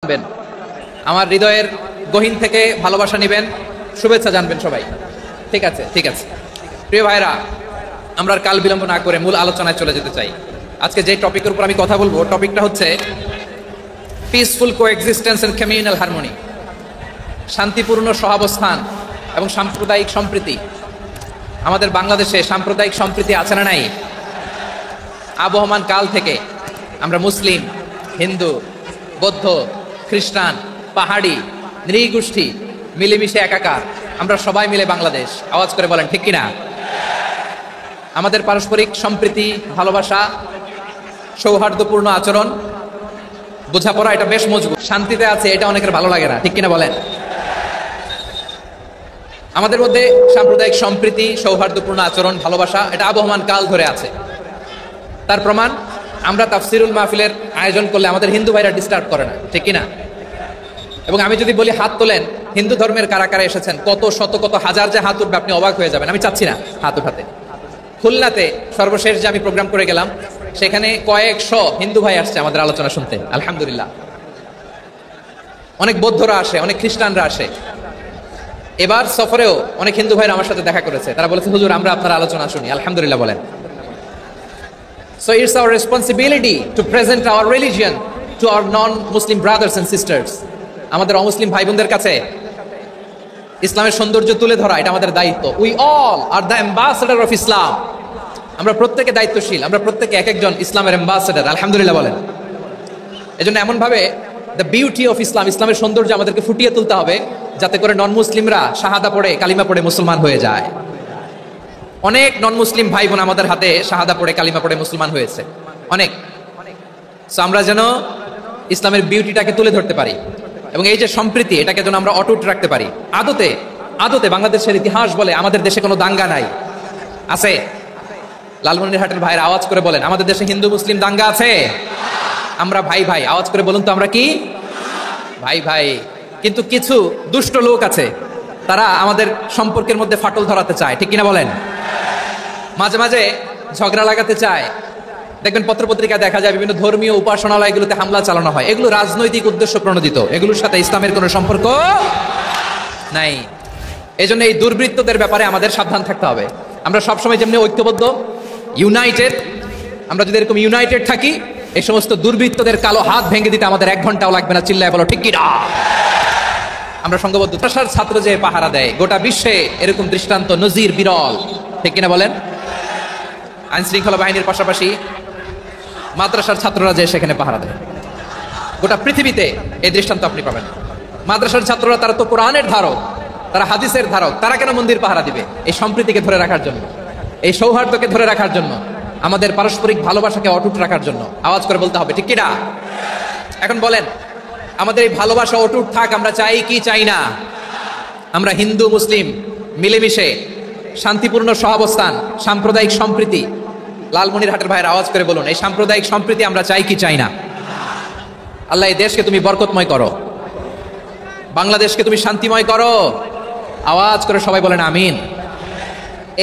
নেবেন, আমার হৃদয়ের গহীন থেকে ভালোবাসা নেবেন, শুভেচ্ছা জানবেন সবাই। ঠিক আছে, ঠিক আছে। প্রিয় ভাইরা, আমরা আর কাল বিলম্ব না করে মূল আলোচনায় চলে যেতে চাই। আজকে যে টপিকের উপর আমি কথা বলবো, টপিকটা হচ্ছে peaceful coexistence and communal harmony, শান্তিপূর্ণ সহাবস্থান এবং সাম্প্রদায়িক সম্প্রীতি। আমাদের বাংলাদেশে সাম্প্রদায়িক সম্প্রীতি আছে না নাই? আবহমান কাল থেকে আমরা মুসলিম, হিন্দু, বৌদ্ধ, খ্রিস্টান, পাহাড়ি, নৃগোষ্ঠী মিলেমিশে একাকার, আমরা সবাই মিলে বাংলাদেশ। আওয়াজ করে বলেন ঠিক কিনা? আমাদের পারস্পরিক সম্প্রীতি, ভালোবাসা, সৌহার্দ্যপূর্ণ আচরণ, বোঝাপড়া এটা বেশ মজবুত, শান্তিতে আছে, এটা অনেকের ভালো লাগে না, ঠিক কিনা বলেন? আমাদের মধ্যে সাম্প্রদায়িক সম্প্রীতি, সৌহার্দ্যপূর্ণ আচরণ, ভালোবাসা এটা আবহমান কাল ধরে আছে। তার প্রমাণ, আমরা তাফসিরুল মাহফিলের আয়োজন করলে আমাদের হিন্দু ভাইরা ডিস্টার্ব করে না, ঠিক কিনা? এবং আমি যদি বলি হাত তোলেন, হিন্দু ধর্মের কারা কারা এসেছেন, কত শত কত হাজার যে হাত উঠবে, আপনি অবাক হয়ে যাবেন। আমি চাচ্ছি না হাত উঠাতে। খুলনাতে সর্বশেষ যে আমি প্রোগ্রাম করে গেলাম, সেখানে কয়েকশো হিন্দু ভাই আসছে আমাদের আলোচনা শুনতে, আলহামদুলিল্লাহ। অনেক বৌদ্ধরা আসে, অনেক খ্রিস্টানরা আসে। এবার সফরেও অনেক হিন্দু ভাইরা আমার সাথে দেখা করেছে, তারা বলেছে হুজুর আমরা আপনার আলোচনা শুনি, আলহামদুলিল্লাহ বলেন। So it's our responsibility to present our religion to our non-Muslim brothers and sisters. আমাদের অমুসলিম ভাই বোনদের কাছে ইসলামের সৌন্দর্য তুলে ধরা এটা আমাদের দায়িত্ব। We all are the ambassador of Islam. আমরা প্রত্যেকে দায়িত্বশীল, আমরা প্রত্যেকে এক একজন ইসলামের অ্যাম্বাসেডর, আলহামদুলিল্লাহ বলেন। এজন্য এমন ভাবে দ্য বিউটি অফ ইসলাম, ইসলামের সৌন্দর্য আমাদেরকে ফুটিয়ে তুলতে হবে, যাতে করে নন মুসলিমরা শাহাদা পড়ে, কালিমা পড়ে মুসলমান হয়ে যায়। অনেক নন মুসলিম ভাই বোন আমাদের হাতে শাহাদা পড়ে, কালিমা পড়ে মুসলমান হয়েছে, অনেক। সো আমরা যেন ইসলামের বিউটিটাকে তুলে ধরতে পারি এবং এই যে সম্প্রীতি, এটাকে যেন আমরা অটুট রাখতে পারি। আদতে আদতে বাংলাদেশের ইতিহাস বলে আমাদের দেশে কোনো দাঙ্গা নাই, আছে? লালমনিরহাটের ভাইয়ের আওয়াজ করে বলেন, আমাদের দেশে হিন্দু মুসলিম দাঙ্গা আছে? আমরা ভাই ভাই, আওয়াজ করে বলুন তো আমরা কি ভাই ভাই। কিন্তু কিছু দুষ্ট লোক আছে, তারা আমাদের সম্পর্কের মধ্যে ফাটল ধরাতে চায়, ঠিক কিনা বলেন? মাঝে মাঝে ঝগড়া লাগাতে চায়। দেখবেন পত্রপত্রিকায় দেখা যায় বিভিন্ন ধর্মীয় উপাসনালয়গুলোতে হামলা চালানো হয়, এগুলো রাজনৈতিক উদ্দেশ্য প্রণোদিত, এগুলোর সাথে ইসলামের কোনো সম্পর্ক নাই। এই জন্য এই দুর্বৃত্তদের ব্যাপারে আমাদের সাবধান থাকতে হবে। আমরা সবসময় যেমনি ঐক্যবদ্ধ, ইউনাইটেড, আমরা যদি এরকম ইউনাইটেড থাকি, এই সমস্ত দুর্বৃত্তদের কালো হাত ভেঙে দিতে আমাদের 1 ঘন্টাও লাগবে না। চিল্লায় বলো ঠিক কিনা? আমরা সংঘবদ্ধ। মাদ্রাসার ছাত্র যে পাহারা দেয়, গোটা বিশ্বে এরকম দৃষ্টান্ত নজির বিরল, ঠিক কিনা বলেন? আইন শৃঙ্খলা বাহিনীর পাশাপাশি মাদ্রাসার ছাত্ররা যে সেখানে পাহারা দেয়, গোটা পৃথিবীতে এই দৃষ্টান্ত আপনি পাবেন। মাদ্রাসার ছাত্ররা, তারা তো কোরআনের ধারক, তারা হাদিসের ধারক, তারা কেন মন্দির পাহারা দিবে? এই সম্প্রীতিকে ধরে রাখার জন্য, এই সৌহার্দ্যকে ধরে রাখার জন্য, আমাদের পারস্পরিক ভালোবাসাকে অটুট রাখার জন্য। আওয়াজ করে বলতে হবে ঠিক কিনা? এখন বলেন, আমাদের এই ভালোবাসা অটুট থাক, আমরা চাই কি চাই না? আমরা হিন্দু মুসলিম মিলেমিশে শান্তিপূর্ণ সহাবস্থান, সাম্প্রদায়িক সম্প্রীতি, লালমনিরহাটের ভাইয়ের আওয়াজ করে বলুন, এই সাম্প্রদায়িক সম্প্রীতি আমরা চাই কি চাই না? আল্লাহ এই দেশকে তুমি বরকতময় করো, বাংলাদেশকে তুমি শান্তিময় করো। আওয়াজ করে সবাই বলেন আমিন।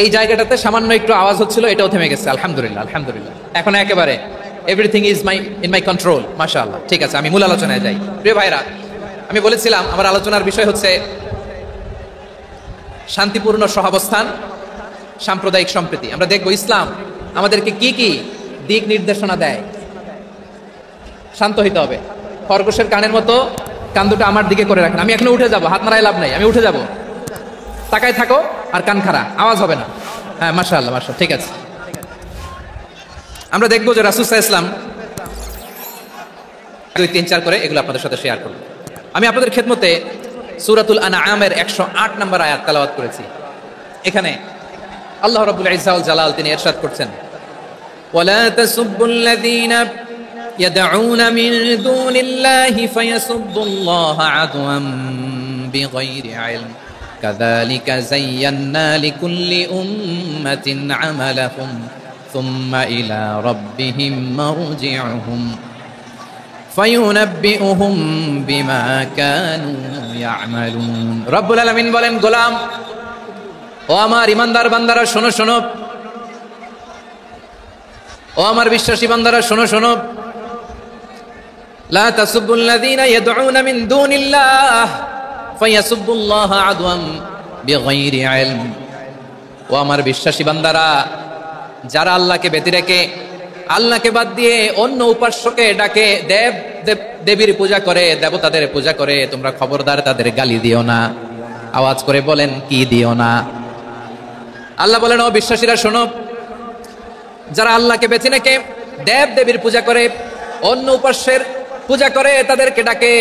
এই জায়গাটাতে সামান্য একটু আওয়াজ হচ্ছিল, এটাও থেমে গেছে, আলহামদুলিল্লাহ আলহামদুলিল্লাহ। এখন একেবারে everything is in my control, মাশাআল্লাহ। ঠিক আছে, আমি মূল আলোচনায় যাই। প্রিয় ভাইরা, আমি বলেছিলাম আমার আলোচনার বিষয় হচ্ছে শান্তিপূর্ণ সহাবস্থান, সাম্প্রদায়িক সম্প্রীতি। আমরা দেখব ইসলাম আমাদেরকে কি কি দিক নির্দেশনা দেয়। শান্ত হইতে হবে, খরগোশের কানের মতো কান দুটো আমার দিকে করে রাখেন। আমি এখনো উঠে যাব, হাত নাড়ায় লাভ নাই, আমি উঠে যাব। তাকায় থাকো আর কান খাড়া, আওয়াজ হবে না। হ্যাঁ, মাশাআল্লাহ মাশাআল্লাহ, ঠিক আছে। আমরা দেখবো যে রাসূল সাল্লাল্লাহু আলাইহি ওয়াসাল্লাম 2, 3, 4 করে এগুলো আপনাদের সাথে শেয়ার করব। আমি আপনাদের খেদমতে সূরাতুল আনআমের 108 নম্বর আয়াত তেলাওয়াত করেছি। এখানে আল্লাহ রাব্বুল ইজ্জা ওয়াল জালাল তিনি ইরশাদ করছেন, ওয়ালা তাসুব্বুল্লাযীনা ইয়াদউনা মিন দুনিল্লাহি ফায়াসুব্বুল্লাহা আদওয়ান বিগাইরি ইলম কাযালিকা যায়্যান্না লিকুল্লি উম্মাতিন আমালাহুম সুম্মা ইলা রাব্বিহিম মারজিউহুম ফায়ুনাব্বিউহুম বিমা কানু ইয়ামালুন। রব্বুল আলামিন বলেন, গোলাম, ও আমার ইমানদার বান্দারা শোনো শোনো, ও আমার বিশ্বাসী বান্দারা শোনো শোনো, লা তাসুবুল্লাযীনা ইয়াদউনা মিন দুনিল্লাহ ফায়াসুবুল্লাহা আদওয়াম বিগাইরি ইলম। ও আমার বিশ্বাসী বান্দারা, যারা আল্লাহকে ব্যতি রেখে, আল্লাহকে বাদ দিয়ে অন্য উপাস্যকে ডাকে, দেবীর পূজা করে, দেবতাদের পূজা করে, তোমরা খবরদার তাদের গালি দিও না। আওয়াজ করে বলেন, কি দিও না? আল্লাহ বলেন, ও বিশ্বাসীরা শোনো, যারা আল্লাহকে বেছে রেখে দেবীর পূজা করে, অন্য উপাস্যের পূজা করে, তাদেরকে ডাকে,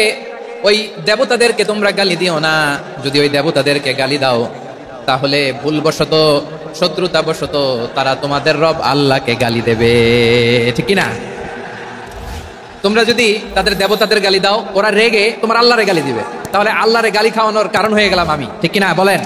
ওই দেবতাদেরকে তোমরা গালি দিও না। যদি ওই দেবতাদেরকে গালি দাও, তাহলে ভুলবশত, শত্রুতাবশত তারা তোমাদের রব আল্লাহকে গালি দেবে, ঠিক কি না? তোমরা যদি তাদের দেবতাদের গালি দাও, ওরা রেগে তোমার আল্লাহরে গালি দিবে, তাহলে আল্লাহরে গালি খাওয়ানোর কারণ হয়ে গেলাম আমি, ঠিক কি না? বলেন।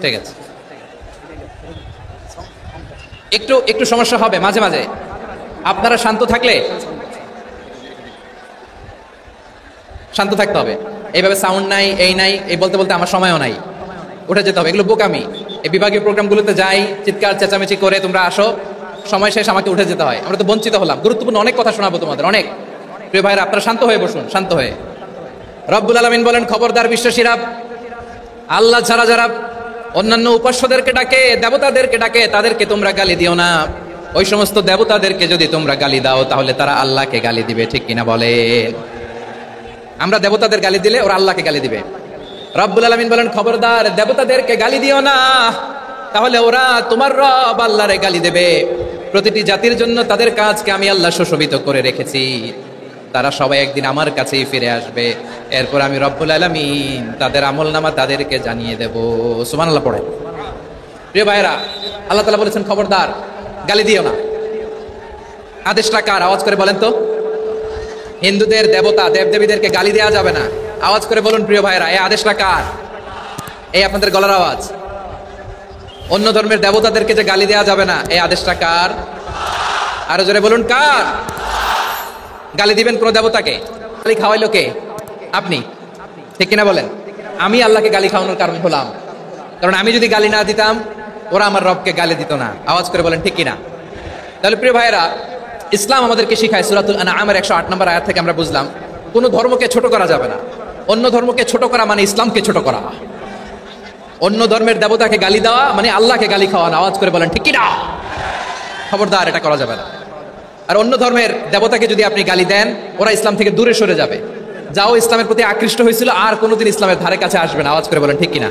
ঠিক আছে, একটু একটু সমস্যা হবে মাঝে মাঝে। আপনারা শান্ত থাকলে, শান্ত থাকতে হবে। এইভাবে সাউন্ড নাই, এই নাই, এই বলতে বলতে আমার সময়ও নাই, উঠে যেতে হবে। এগুলো বোকামি। এই বিভাগীয় প্রোগ্রামগুলোতে যাই, চিৎকার চেঁচামেচি করে তোমরা আসো, সময় শেষ আমাকে উঠে যেতে হয়। আমরা তো বঞ্চিত হলাম, গুরুত্বপূর্ণ অনেক কথা শোনাবো তোমাদের, অনেক। প্রিয় ভাইরা, আপনারা শান্ত হয়ে বসুন, শান্ত হয়ে। রব্বুল আলামিন বলেন, খবরদার বিশ্বাসীরা, আল্লাহ ছাড়া যারা অন্যান্য উপাস্যদেরকে ডাকে, দেবতাদেরকে ডাকে, তাদেরকে তোমরা গালি দিও না। ওই সমস্ত দেবতাদেরকে যদি তোমরা গালি দাও, তাহলে তারা আল্লাহকে গালি দিবে, ঠিক কিনা বলেন? আমরা দেবতাদের গালি দিলে ওরা আল্লাহকে গালি দিবে। রব্বুল আলামিন বলেন, খবরদার দেবতাদেরকে গালি দিও না, তাহলে ওরা তোমার রব আল্লাহরে গালি দেবে। প্রতিটি জাতির জন্য তাদের কাজকে আমি আল্লাহ সুশোভিত করে রেখেছি, তারা সবাই একদিন আমার কাছেই ফিরে আসবে। এরপর আমি রব্বুল আলামিন তাদের আমলনামা তাদেরকে জানিয়ে দেব। সুবহানাল্লাহ পড়ে। প্রিয় ভাইরা, আল্লাহ তাআলা বলেছেন, খবরদার গালি দিও না। আদেশটা কার? আওয়াজ করে বলেন তো। হিন্দুদের দেবতা দেবদেবীদেরকে গালি দেওয়া যাবে না। আওয়াজ করে বলুন প্রিয় ভাইরা, এই আদেশটা কার? এই আপনাদের গলার আওয়াজ। অন্য ধর্মের দেবতাদেরকে যে গালি দেওয়া যাবে না, এই আদেশটা কার? আরো জোরে বলুন, কার? গালি দিবেন কোন দেবতাকে? গালি খাওয়াইলো কে? আপনি, ঠিক কিনা বলেন? আমি আল্লাহকে গালি খাওয়ানোর কারণ হলাম, কারণ আমি যদি গালি না দিতাম, ওরা আমার রবকে গালি দিত না। আওয়াজ করে বলেন, ঠিক কিনা? তাহলে প্রিয় ভাইরা, ইসলাম আমাদেরকে শিখায়, সূরাতুল আনআমের 108 নম্বর আয়াত থেকে আমরা বুঝলাম, কোন ধর্মকে ছোট করা যাবে না। অন্য ধর্মকে ছোট করা মানে ইসলামকে ছোট করা। অন্য ধর্মের দেবতাকে গালি দেওয়া মানে আল্লাহকে গালি খাওয়ানো। আওয়াজ করে বলেন, ঠিক কিনা? খবরদার, এটা করা যাবে না। আর অন্য ধর্মের দেবতাকে যদি আপনি গালি দেন, ওরা ইসলাম থেকে দূরে সরে যাবে। যাও ইসলামের প্রতি আকৃষ্ট হয়েছিল, আর কোনোদিন ইসলামের ধারে কাছে আসবে না। আওয়াজ করে বলেন, ঠিক কিনা?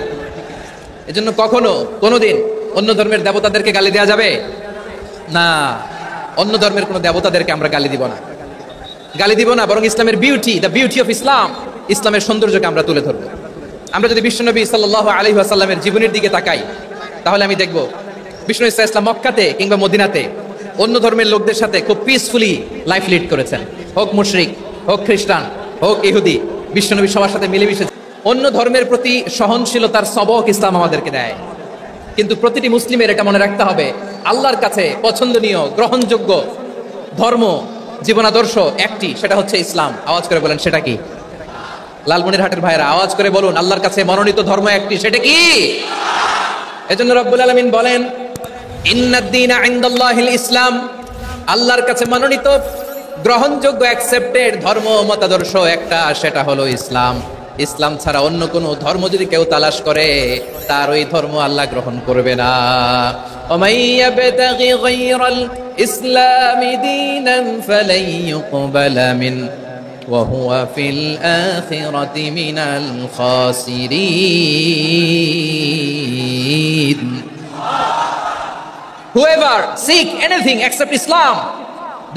এজন্য কখনো কোনোদিন অন্য ধর্মের দেবতাদেরকে গালি দেওয়া যাবে না। অন্য ধর্মের কোন দেবতাদেরকে আমরা গালি দিব না, গালি দিব না, বরং ইসলামের beauty, the beauty of Islam, ইসলামের সৌন্দর্যকে আমরা তুলে ধরবো। আমরা যদি বিশ্বনবী সাল্লাল্লাহু আলাইহি ওয়াসাল্লামের জীবনের দিকে তাকাই, তাহলে আমি দেখব বিষ্ণু ইসলাম মক্কাতে কিংবা মদিনাতে অন্য ধর্মের লোকদের সাথে খুব পিসফুলি লাইফ লিড করেছেন। হোক মুশরিক, হোক খ্রিস্টান, হোক ইহুদি, বিশ্বনবী সবার সাথে মিলেমিশে অন্য ধর্মের প্রতি সহনশীলতার সবক ইসলাম আমাদেরকে দেয়। কিন্তু প্রতিটি মুসলিমের এটা মনে রাখতে হবে, আল্লাহর কাছে পছন্দনীয়, গ্রহণযোগ্য ধর্ম, জীবনাদর্শ একটি, সেটা হচ্ছে ইসলাম। আওয়াজ করে বলেন, সেটা কি? লালমনিরহাটের ভাইরা, আওয়াজ করে বলুন, আল্লাহর কাছে মনোনীত ধর্ম একটি, সেটা কি? এজন্য রব্বুল আলামিন বলেন, ইন্নাদ-দীনা ইনদাল্লাহিল ইসলাম, আল্লাহর কাছে মনোনীত, গ্রহণযোগ্য, অ্যাকসেপ্টেড ধর্ম, মতাদর্শ একটা, সেটা হলো ইসলাম। ইসলাম ছাড়া অন্য কোনো ধর্ম যদি কেউ তালাশ করে, তার ওই ধর্ম আল্লাহ গ্রহণ করবে না। ওমাইয়াবতাগি গায়রাল ইসলামি দীনান ফালাই ইউকবালা মিন ওয়া হুয়া ফিল আখিরাতি মিনাল খাসিরিন। Whoever seek anything except Islam,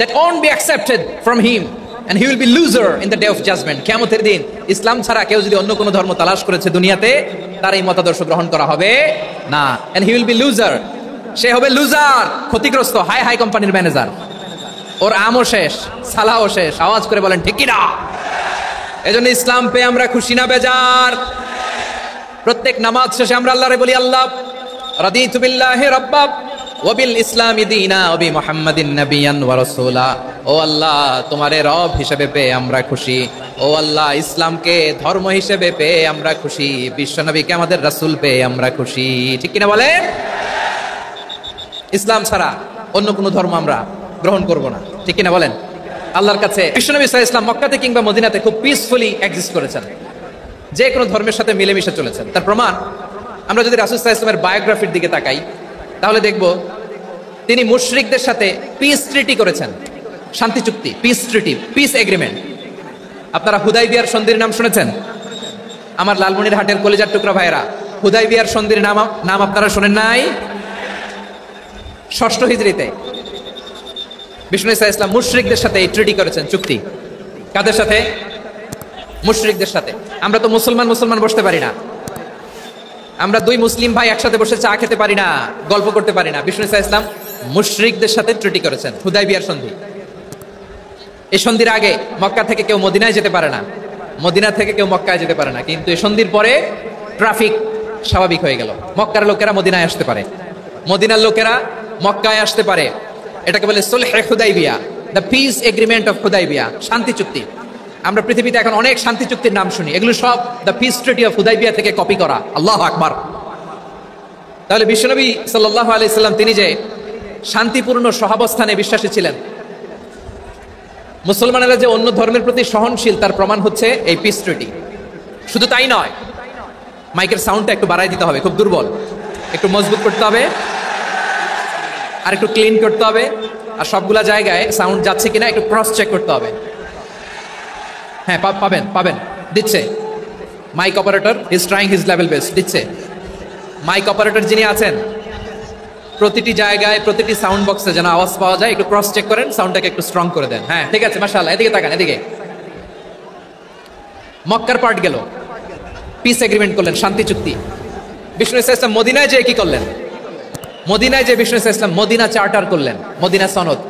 that won't be accepted from him, and he will be loser in the day of judgment. কিয়ামতের দিন ইসলাম ছাড়া কেউ যদি অন্য কোনো ধর্ম তালাশ করেছে দুনিয়াতে, তার এই মতাদর্শ গ্রহণ করা হবে না, and he will be loser, সে হবে লুজার, ক্ষতিগ্রস্ত, হাই হাই কোম্পানির ম্যানেজার, ওর আমও শেষ, সালাও শেষ। আওয়াজ করে বলেন, ঠিক কি না? এজন্য ইসলাম পেয়ে আমরা খুশি না বেজার? প্রত্যেক নামাজ শেষে আমরা আল্লাহরে বলি, আল্লাহ রাদিতু বিল্লাহি রাব্বা ওয়া বিল ইসলামি দীনা ওয়া বি মুহাম্মাদিন নাবিয়ান ওয়া রাসূলা। ও আল্লাহ, তোমারে রব হিসেবে পেয়ে আমরা খুশি। ও আল্লাহ, ইসলামকে ধর্ম হিসেবে পেয়ে আমরা খুশি। বিশ্বনবীকে আমাদের রাসূল পেয়ে আমরা খুশি। ঠিক কিনা বলে? ইসলাম ছাড়া অন্য কোনো ধর্ম আমরা গ্রহণ করব না। ঠিক কিনা বলেন? আল্লাহর কাছে বিশ্বনবী সাল্লাল্লাহু আলাইহি ওয়াসাল্লাম মক্কাতে কিংবা মদিনাতে খুব পিসফুলি এক্সিস্ট করেছেন, যে কোনো ধর্মের সাথে মিলেমিশে চলেছেন। তার প্রমাণ আমরা যদি রাসূল সাল্লাল্লাহু আলাইহি ওয়াসাল্লামের বায়োগ্রাফির দিকে তাকাই, তাহলে দেখব তিনি মুশরিকদের সাথে পিস ট্রিটি করেছেন, শান্তি চুক্তি, পিস ট্রিটি, পিস এগ্রিমেন্ট। আপনারা হুদাইবিয়ার সন্ধির নাম শুনেছেন? আমার লালমনিরহাটের কলিজার টুকরা ভাইয়েরা, হুদাইবিয়ার সন্ধির নাম আপনারা শুনেন নাই? ষষ্ঠ হিজরিতে বিষ্ণু ঈসা ইসলাম মুশরিকদের সাথে এই ট্রিটি করেছেন, চুক্তি। কাদের সাথে? মুশরিকদের সাথে। আমরা তো মুসলমান বসতে পারি না, আমরা দুই মুসলিম ভাই একসাথে বসে চা খেতে পারি না, গল্প করতে পারি না। বিষ্ণু ঈসা ইসলাম মুশরিকদের সাথে ট্রিটি করেছেন, হুদাইবিয়ার সন্ধি। এই সন্ধির আগে মক্কা থেকে কেউ মদিনায় যেতে পারে না, মদিনা থেকে কেউ মক্কায় যেতে পারে না। কিন্তু এই সন্ধির পরে ট্রাফিক স্বাভাবিক হয়ে গেল, মক্কার লোকেরা মদিনায় আসতে পারে, মদিনার লোকেরা মক্কায় আসতে পারে। এটাকে বলে সুলহে হুদাইবিয়া, the peace agreement of Hudaibiya, শান্তি চুক্তি। আমরা পৃথিবীতে এখন অনেক শান্তি চুক্তির নাম শুনি, এগুলো সব the piece treaty of Hudaibiya থেকে কপি করা। আল্লাহু আকবার। তাহলে বিশ্বনবী সাল্লাল্লাহু আলাইহি সাল্লাম তিনি যে শান্তিপূর্ণ সহাবস্থানে বিশ্বাসী ছিলেন, মুসলমানেরা যে অন্য ধর্মের প্রতি সহনশীল, তার প্রমাণ হচ্ছে এই পিস ট্রিটি। শুধু তাই নয়, মাইকের সাউন্ডটা একটু বাড়াই দিতে হবে, খুব দুর্বল, একটু মজবুত করতে হবে, আর একটু ক্লিন করতে হবে, আর সবগুলা জায়গায় সাউন্ড যাচ্ছে কিনা একটু ক্রস চেক করতে হবে। হ্যাঁ, পাবেন দিচ্ছে। Mic operator is trying his level best, দিচ্ছে। মাইক অপারেটর যিনি আছেন, প্রতিটি জায়গায় প্রতিটি সাউন্ড বক্সে যেন আওয়াজ পাওয়া যায়, একটু ক্রস চেক করেন, সাউন্ডটাকে একটু স্ট্রং করে দেন। হ্যাঁ, ঠিক আছে, মাশাআল্লাহ। এদিকে তাকান, এদিকে। মক্কার পার্ট গেল, পিস এগ্রিমেন্ট করলেন, শান্তি চুক্তি। বিষ্ণু ঈসা ইসলাম মদিনায় যে কি করলেন? মদিনায় যে বিষ্ণু ঈসা ইসলাম মদিনা চার্টার করলেন, মদিনা সনদ,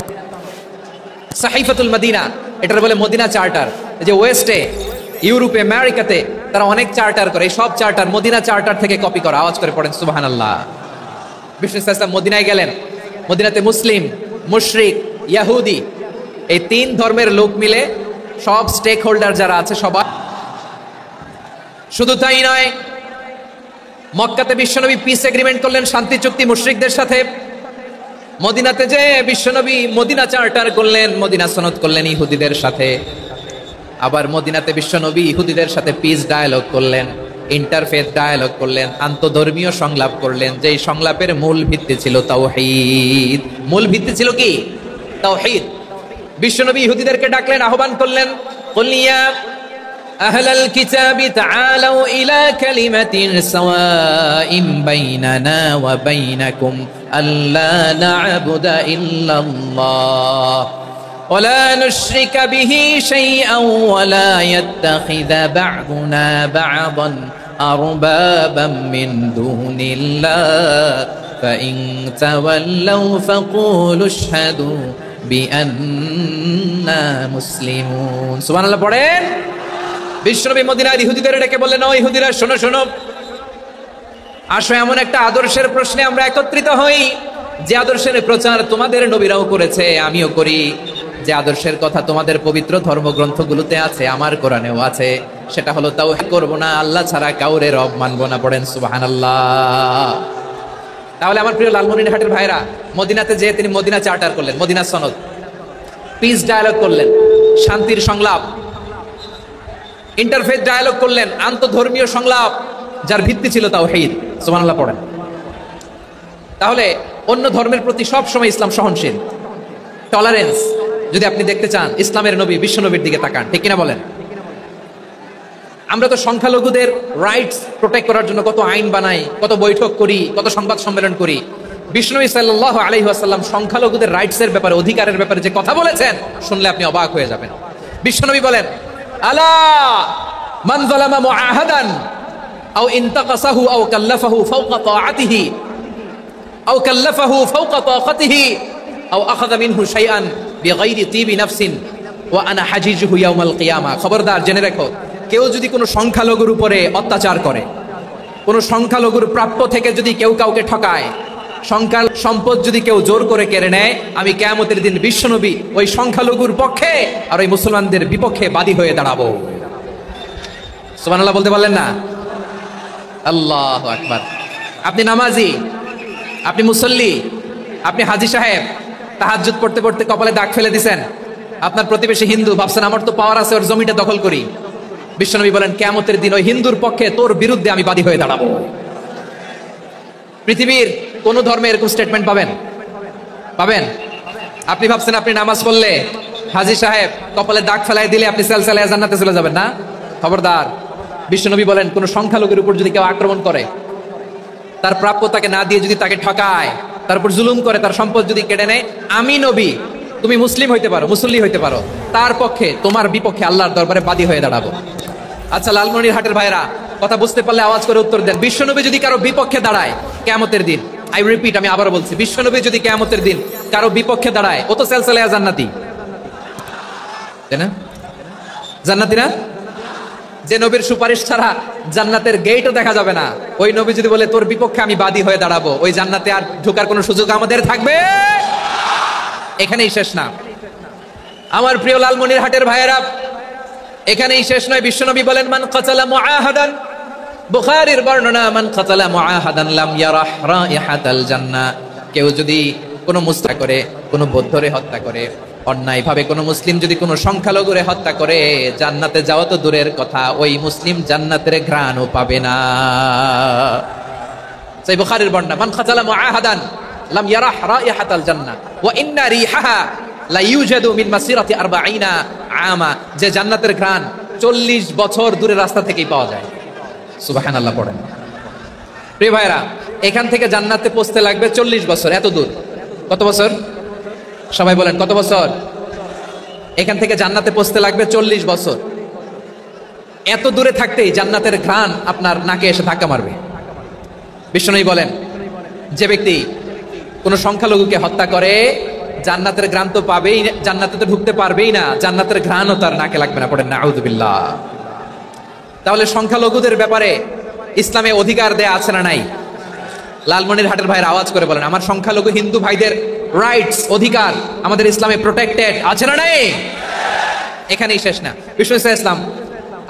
সাহিফাতুল মদিনা, এটার বলে মদিনা চার্টার। যে ওয়েস্টে, ইউরোপে, আমেরিকাতে তারা অনেক চার্টার করে, এই সব চার্টার মদিনা চার্টার থেকে কপি করা। আওয়াজ করে পড়েন সুবহানাল্লাহ। বিষ্ণু ঈসা ইসলাম মদিনায় গেলেন, মদিনাতে মুসলিম, মুশরিক, ইহুদি, এই তিন ধর্মের লোক মিলে সব স্টেক হোল্ডার যারা আছে সবাই। শুধু তাই নয়, মক্কাতে বিশ্বনবী পিস এগ্রিমেন্ট করলেন, শান্তি চুক্তি মুশরিকদের সাথে। মদিনাতে যে বিশ্বনবী মদিনা চার্টার করলেন, মদিনা সনদ করলেন ইহুদিদের সাথে। আবার মদিনাতে বিশ্বনবী ইহুদিদের সাথে পিস ডায়ালগ করলেন, ইন্টারফেথ ডায়ালগ করলেন, আন্তধর্মীয় সংলাপ করলেন, যেই সংলাপের মূল ভিত্তি ছিল তাওহীদ। মূল ভিত্তি ছিল কি? তাওহীদ। বিশ্বনবী ইহুদিদেরকে ডাকলেন, আহ্বান করলেন, কুল ইয়া আহলাল কিতাবি তাআলাউ ইলা কালিমাতিন সাওয়াইন বাইনানা ওয়া বাইনাকুম আল্লা না'বুদা ইল্লাল্লাহ ওয়া লা নুশরিকা বিহি শাইআন ওয়া লা ইয়াত্তাখিযা বা'দুনা বা'দান আরবাবাম মিন দুনিল্লাহ ফাইন তাওয়াল্লাউ ফাকুলু আশহাদু বিআন্না মুসলিমুন। সুবহানাল্লাহ পড়েন। বিশ্বনবী মদিনার ইহুদিদের ডেকে বললেন, ও ইহুদিরা, শোনো শোনো, আসো এমন একটা আদর্শের প্রশ্নে আমরা একত্রিত হই, যে আদর্শের প্রচার তোমাদের নবীরাও করেছে, আমিও করি। যে আদর্শের কথা তোমাদের পবিত্র ধর্মগ্রন্থগুলোতে আছে, আমার কোরআনেও আছে, সেটা হলো তাওহীদ করব না, আল্লাহ ছাড়া কাউরে রব মানব না। পড়েন সুবহানাল্লাহ। তাহলে আমার প্রিয় লালমনিরহাটের ভাইরা, মদিনাতে যে তিনি মদিনা চার্টার করলেন, মদিনা সনদ, পিস ডায়ালগ করলেন, শান্তির সংলাপ, ইন্টারফেথ ডায়ালগ করলেন, আন্তধর্মীয় সংলাপ, যার ভিত্তি ছিল তাওহীদ। সুবহানাল্লাহ পড়েন। তাহলে অন্য ধর্মের প্রতি সব সময় ইসলাম সহনশীল, টলারেন্স। যদি আপনি দেখতে চান ইসলামের নবী বিশ্ব নবীর দিকে তাকান, ঠিক কিনা বলেন? আমরা তো সংখ্যালঘুদের রাইটস প্রোটেক্ট করার জন্য কত আইন বানাই, কত বৈঠক করি, কত সংবাদ সম্মেলন করি। বিষ্ণু সাল্লাল্লাহু আলাইহি ওয়াসাল্লাম সংখ্যালঘুদের রাইটসের ব্যাপারে, অধিকারের ব্যাপারে যে কথা বলেছেন, শুনলে আপনি অবাক হয়ে যাবেন। বিশ্বনবী বলেন, আলা মান যালামা মুআহাদান আও ইনতাকাসাহু আও কাল্লাফাহু ফাওকা তাআতিহি আও কাল্লাফাহু ফাওকা তাকাতিহি আও আখাযা মিনহু শাইআন বিগাইরি তিবি নাফসিন ওয়া আনা হাজিজুহু ইয়াউমাল কিয়ামা। খবরদার জেনে রাখো, কেউ যদি কোনো সংখ্যালঘুর উপরে অত্যাচার করে, কোনো সংখ্যালঘুর প্রাপ্য থেকে যদি কেউ কাউকে ঠকায়, সংখ্যার সম্পদ যদি কেউ জোর করে কেড়ে নেয়, আমি কিয়ামতের দিন বিশ্বনবী ওই সংখ্যালঘুর পক্ষে আর ওই মুসলমানদের বিপক্ষে বাদী হয়ে দাঁড়াবো। সুবহানাল্লাহ বলতে পারলেন না? আল্লাহু আকবার। আপনি নামাজি, আপনি মুসল্লি, আপনি হাজী সাহেব, তাহাজ্জুদ পড়তে পড়তে কপালে দাগ ফেলে দিছেন, আপনার প্রতিবেশী হিন্দু, ভাবছেন আমার তো পাওয়ার আছে, ওর জমিটা দখল করি। বিশ্বনবী বলেন কিয়ামতের দিন ওই হিন্দুর পক্ষে তোর বিরুদ্ধে আমি বাদী হয়ে দাঁড়াবো। পৃথিবীর কোন ধর্মে এরকম স্টেটমেন্ট পাবেন? পাবেন? আপনি ভাবছেন আপনি নামাজ পড়লে, হাজী সাহেব কপালে দাগ ফেলাই দিলে আপনি সেলসালায়ে জান্নাতে চলে যাবেন না? খবরদার। বিশ্বনবী বলেন কোন সংখ্যালঘুর উপর যদি কেউ আক্রমণ করে, তার প্রাপ্য তাকে না দিয়ে যদি তাকে ঠকায়, তার উপর জুলুম করে, তার সম্পদ যদি কেড়ে নেয়, আমি নবী, তুমি মুসলিম হইতে পারো, মুসল্লি হইতে পারো, তার পক্ষে তোমার বিপক্ষে আল্লাহর দরবারে বাদী হয়ে দাঁড়াবো। আচ্ছা লালমনিরহাটের ভাইরা, কথা বুঝতে পারলে আওয়াজ করে উত্তর দেন। বিশ্বনবী যদি কারো বিপক্ষে দাঁড়ায় কিয়ামতের দিন, আই রিপিট, আমি আবারও বলছি, বিশ্বনবী যদি কিয়ামতের দিন কারো বিপক্ষে দাঁড়ায়, ও তো সেলসালায়ে জান্নাতি, তাই না? জান্নাতি না? যে নবীর সুপারিশ ছাড়া জান্নাতের গেটও দেখা যাবে না, ওই নবী যদি বলে তোর বিপক্ষে আমি বাদী হয়ে দাঁড়াবো, ওই জান্নাতে আর ঢোকার কোনো সুযোগ আমাদের থাকবে? এখানেই শেষ না আমার প্রিয় লালমনিরহাটের ভাইয়েরা, এখানেই শেষ নয়। বিশ্বনবী বলেন মান কাতালা মুআহাদান, বুখারীর বর্ণনা, মান কাতালা মুআহাদান লাম ইয়ারাহ রাইহাতাল জান্নাহ। কেউ যদি কোনো মুস্তা করে, কোনো বৌদ্ধরে হত্যা করে, অন্যায়ভাবে কোনো মুসলিম যদি কোনো সংখ্যালঘুরে হত্যা করে, জান্নাতে যাওয়া তো দূরের কথা, ওই মুসলিম জান্নাতের ঘ্রাণও পাবে না। সেই বুখারীর বর্ণনা, মান কাতালা মুআহাদান লাম ইয়ারাহ রাইহাতাল জান্নাহ ওয়া ইন্না রিহাহা লা ইউজাদু মিন মাসিরাতি 40 আমা। যে জান্নাতের ঘ্রাণ 40 বছর দূরের রাস্তা থেকেই পাওয়া যায়। সুবহানাল্লাহ পড়েন। প্রিয় ভাইরা, এখান থেকে জান্নাতে পৌঁছতে লাগবে 40 বছর। এত দূর, কত বছর? সবাই বলেন কত বছর? এখান থেকে জান্নাতে পৌঁছতে লাগবে 40 বছর। এত দূরে থাকতেই জান্নাতের ঘ্রাণ আপনার নাকে এসে ধাক্কা মারবে। বিষ্ণুই বলেন যে ব্যক্তি কোনো সংখ্যালঘুকে হত্যা করে, জান্নাতের ঘ্রাণ তো পাবেই, জান্নাতে তো ঢুকতে পারবেই না, জান্নাতের ঘ্রাণও তার নাকে লাগবে না। পড়েন নাউযুবিল্লাহ। তাহলে সংখ্যালঘুদের ব্যাপারে ইসলামে অধিকার দেয়া আছে না নাই? লালমনিরহাটের ভাইয়ের আওয়াজ করে বলেন, আমার সংখ্যালঘু হিন্দু ভাইদের রাইটস, অধিকার আমাদের ইসলামে প্রোটেক্টেড আছে না নাই? এখানেই শেষ না। বিষ্ণু ইসলাম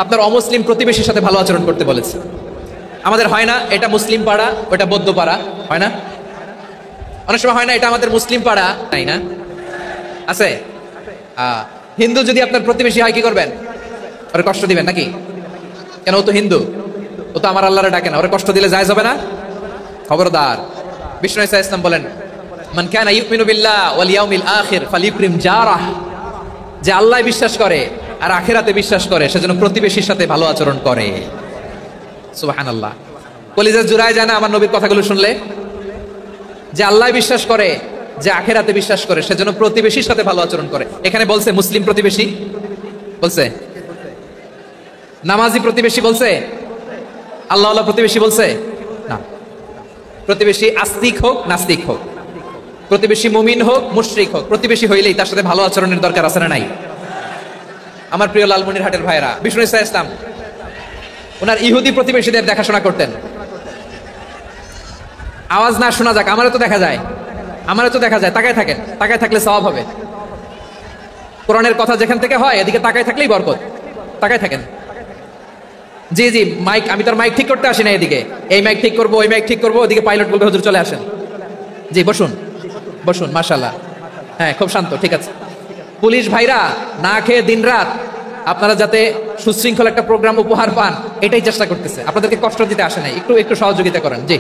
আপনার অমুসলিম প্রতিবেশীর সাথে ভালো আচরণ করতে বলেছে। আমাদের হয় না এটা মুসলিম পাড়া, ওটা বৌদ্ধ পাড়া, হয় না? অনেক সময় হয় না এটা আমাদের মুসলিম পাড়া, তাই না? আছে। হিন্দু যদি আপনার প্রতিবেশী হয় কি করবেন? ওরে কষ্ট দিবেন নাকি? কেন? ও তো হিন্দু, ও তো আমার আল্লাহরে ডাকে না, ওরে কষ্ট দিলে জায়েজ হবে না? খবরদার। বিষ্ণু ইসলাম বলেন মান কানা ইউমিনু বিল্লাহ ওয়াল ইয়াউমিল আখির ফালিউকরিম জারাহ। যে আল্লাহ বিশ্বাস করে আর আখিরাতে বিশ্বাস করে, সেজন্য প্রতিবেশীর সাথে ভালো আচরণ করে। সুবহানাল্লাহ। কলিজা জুড়ায় যায় না আমার নবীর কথাগুলো শুনলে? যে আল্লাহ বিশ্বাস করে, যে আখিরাতে বিশ্বাস করে, সেজন্য প্রতিবেশীর সাথে ভালো আচরণ করে। এখানে বলছে মুসলিম প্রতিবেশী, বলছে নামাজি প্রতিবেশী, বলছে আল্লাহওয়ালা প্রতিবেশী, বলছে না। প্রতিবেশী আস্তিক হোক নাস্তিক হোক, প্রতিবেশী মুমিন হোক মুশরিক হোক, প্রতিবেশী হইলেই তার সাথে ভালো আচরণের দরকার আছে না নাই? আমার প্রিয় লালমনিরহাটের ভাইরা, বিষ্ণু ইসলাম ওনার ইহুদি প্রতিবেশীদের দেখাশোনা করতেন। আওয়াজ না শোনা যাক, আমারও তো দেখা যায়, আমারও তো দেখা যায়। তাকায় থাকেন, তাকায় থাকলে সওয়াব হবে। কোরআনের কথা যেখান থেকে হয় এদিকে তাকায় থাকলেই বরকত। তাকায় থাকেন। জি জি, মাইক, আমি তো মাইক ঠিক করতে আসি না এদিকে, এই মাইক ঠিক করবো, ওই মাইক ঠিক করবো, ওদিকে পাইলট বলবে হুজুর চলে আসেন। জি বসুন, বসুন, মাশাআল্লাহ। হ্যাঁ, খুব শান্ত, ঠিক আছে। পুলিশ ভাইরা না খেয়ে দিনরাত আপনারা যাতে সুশৃঙ্খল একটা প্রোগ্রাম উপহার পান, এটাই চেষ্টা করতেছে। আপনাদেরকে কষ্ট দিতে আসে নাই, একটু একটু সহযোগিতা করেন। জি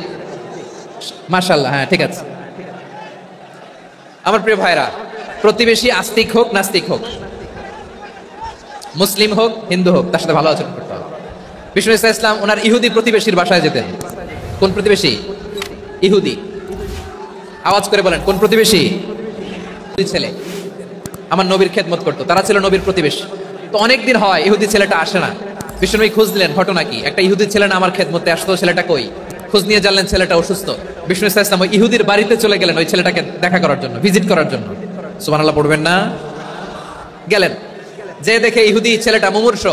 মাশাআল্লাহ, হ্যাঁ ঠিক আছে। আমার প্রিয় ভাইরা, প্রতিবেশী আস্তিক হোক নাস্তিক হোক, মুসলিম হোক হিন্দু হোক, তার সাথে ভালো আচরণ করতে হবে। বিষ্ণু ইসলাম ওনার ইহুদি প্রতিবেশীর বাসায় যেতেন। কোন প্রতিবেশী? ইহুদি। আওয়াজ করে বলেন কোন প্রতিবেশী? ছেলে আমার নবীর খেদমত করতো, তারা ছিল নবীর প্রতিবেশী। তো অনেকদিন হয় ইহুদি ছেলেটা আসে না। বিষ্ণুনবী খোঁজ দিলেন, ঘটনা কি? একটা ইহুদি ছেলে না আমার খেদমতে আসতো, ছেলেটা কই? খোঁজ নিয়ে জানলেন ছেলেটা অসুস্থ। বিষ্ণু ইসলাম ওই ইহুদির বাড়িতে চলে গেলেন ওই ছেলেটাকে দেখা করার জন্য, ভিজিট করার জন্য। সুবহানাল্লাহ পড়বেন না? গেলেন, যে দেখে ইহুদি ছেলেটা মুমূর্ষ,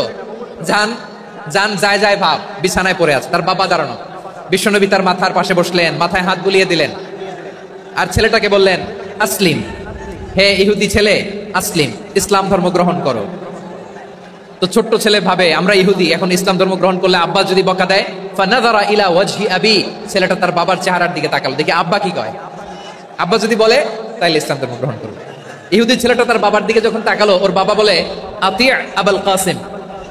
যান যান যায় যায় ভাব, বিছানায় পড়ে আছে, তার বাবা দাঁড়ানো। বিশ্বনবী তার মাথার পাশে বসলেন, মাথায় হাত বুলিয়ে দিলেন, আর ছেলেটাকে বললেন আসলিম, হে ইহুদি ছেলে আসলিম, ইসলাম ধর্ম গ্রহণ করো। তো ছোট্ট ছেলে ভাবে আমরা ইহুদি, এখন ইসলাম ধর্ম গ্রহণ করলে আব্বা যদি বকা দেয়, ফানাযারা ইলা ওয়াজহি আবি, ছেলেটা তার বাবার চেহারার দিকে তাকালো, দেখি আব্বা কি কয়। আব্বা যদি বলে তাইলে ইসলাম ধর্ম গ্রহণ করবে। ইহুদি ছেলেটা তার বাবার দিকে যখন তাকালো, ওর বাবা বলে আতি আবুল কাসিম,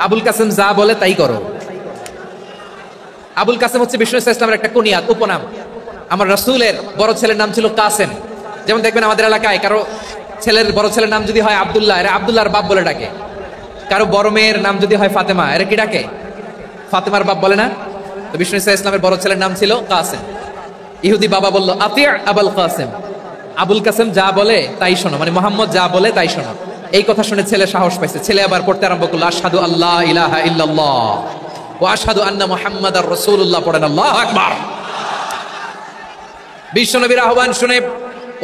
আবুল কাসিম যা বলে তাই করো। আবুল কাসিম হচ্ছে বিষ্ণু ইসলামের একটা কুনিয়াত, উপনাম। আমার রাসূলের বড় ছেলের নাম ছিল কাসেম। যেমন দেখবেন আমাদের এলাকায় কারো ছেলের বড় ছেলের নাম যদি হয় আব্দুল্লাহ, এরা আব্দুল্লাহর বাপ বলে ডাকে। কারো বড় মেয়ের নাম যদি হয় ফাতেমা, এরা কি ডাকে? ফাতেমার বাপ বলে না? তো বিষ্ণু ইসলামের বড় ছেলের নাম ছিল কাসেম। ইহুদি বাবা বলল আতি আবুল কাসেম, আবুল কাসেম যা বলে তাই শোনো, মানে মোহাম্মদ যা বলে তাই শোনো। এই কথা শুনে ছেলে সাহস পাইছে, ছেলে আবার পড়তে আরম্ভ করলো আশহাদু আল্লাহ ইলাহা ইল্লাল্লাহ ওয়া আশহাদু আন্না মুহাম্মাদার রাসূলুল্লাহ, পড়েন আল্লাহু আকবার। বিশ্বনবীর আহ্বান শুনে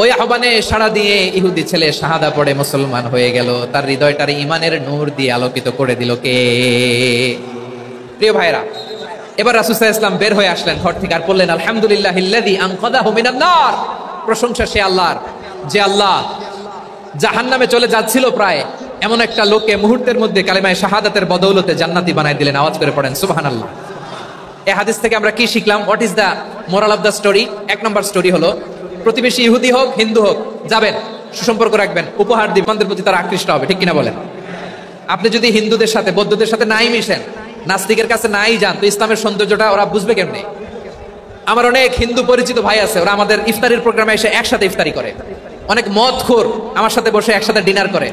ওই আহ্বানে সাড়া দিয়ে ইহুদি ছেলে শাহাদা পড়ে মুসলমান হয়ে গেল। তার হৃদয়টারে ঈমানের নূর দিয়ে আলোকিত করে দিল কে? প্রিয় ভাইরা, এবার রাসূল সাল্লাল্লাহু আলাইহি ওয়াসাল্লাম বের হয়ে আসলেন ঘর থেকে, আর বললেন আলহামদুলিল্লাহিল্লাযী আনকাযাহু মিনান নার, প্রশংসা সে আল্লাহর যে আল্লাহ জাহান্নামে চলে যাচ্ছিল প্রায়, এমন একটা লোককে মুহূর্তের মধ্যে কালিমায়ে শাহাদাতের বদৌলতে জান্নাতি বানায় দিলেন। আওয়াজ করে পড়েন সুবহানাল্লাহ। এই হাদিস থেকে আমরা কি শিখলাম? What is the moral of the story? এক নম্বর স্টোরি হলো, প্রতিবেশী ইহুদি হোক হিন্দু হোক, যাবেন, সুসম্পর্ক রাখবেন, উপহার দিবেন, প্রতি তারা আকৃষ্ট হবে, ঠিক কিনা বলেন? আপনি যদি হিন্দুদের সাথে বৌদ্ধদের সাথে নাই মিশেন, নাস্তিকের কাছে নাই যান, তো ইসলামের সৌন্দর্যটা ওরা বুঝবে কেমনে? আমার অনেক হিন্দু পরিচিত ভাই আছে, ওরা আমাদের ইফতারির প্রোগ্রামে এসে একসাথে ইফতারি করে। অনেক মদখোর আমার সাথে বসে একসাথে ডিনার করে,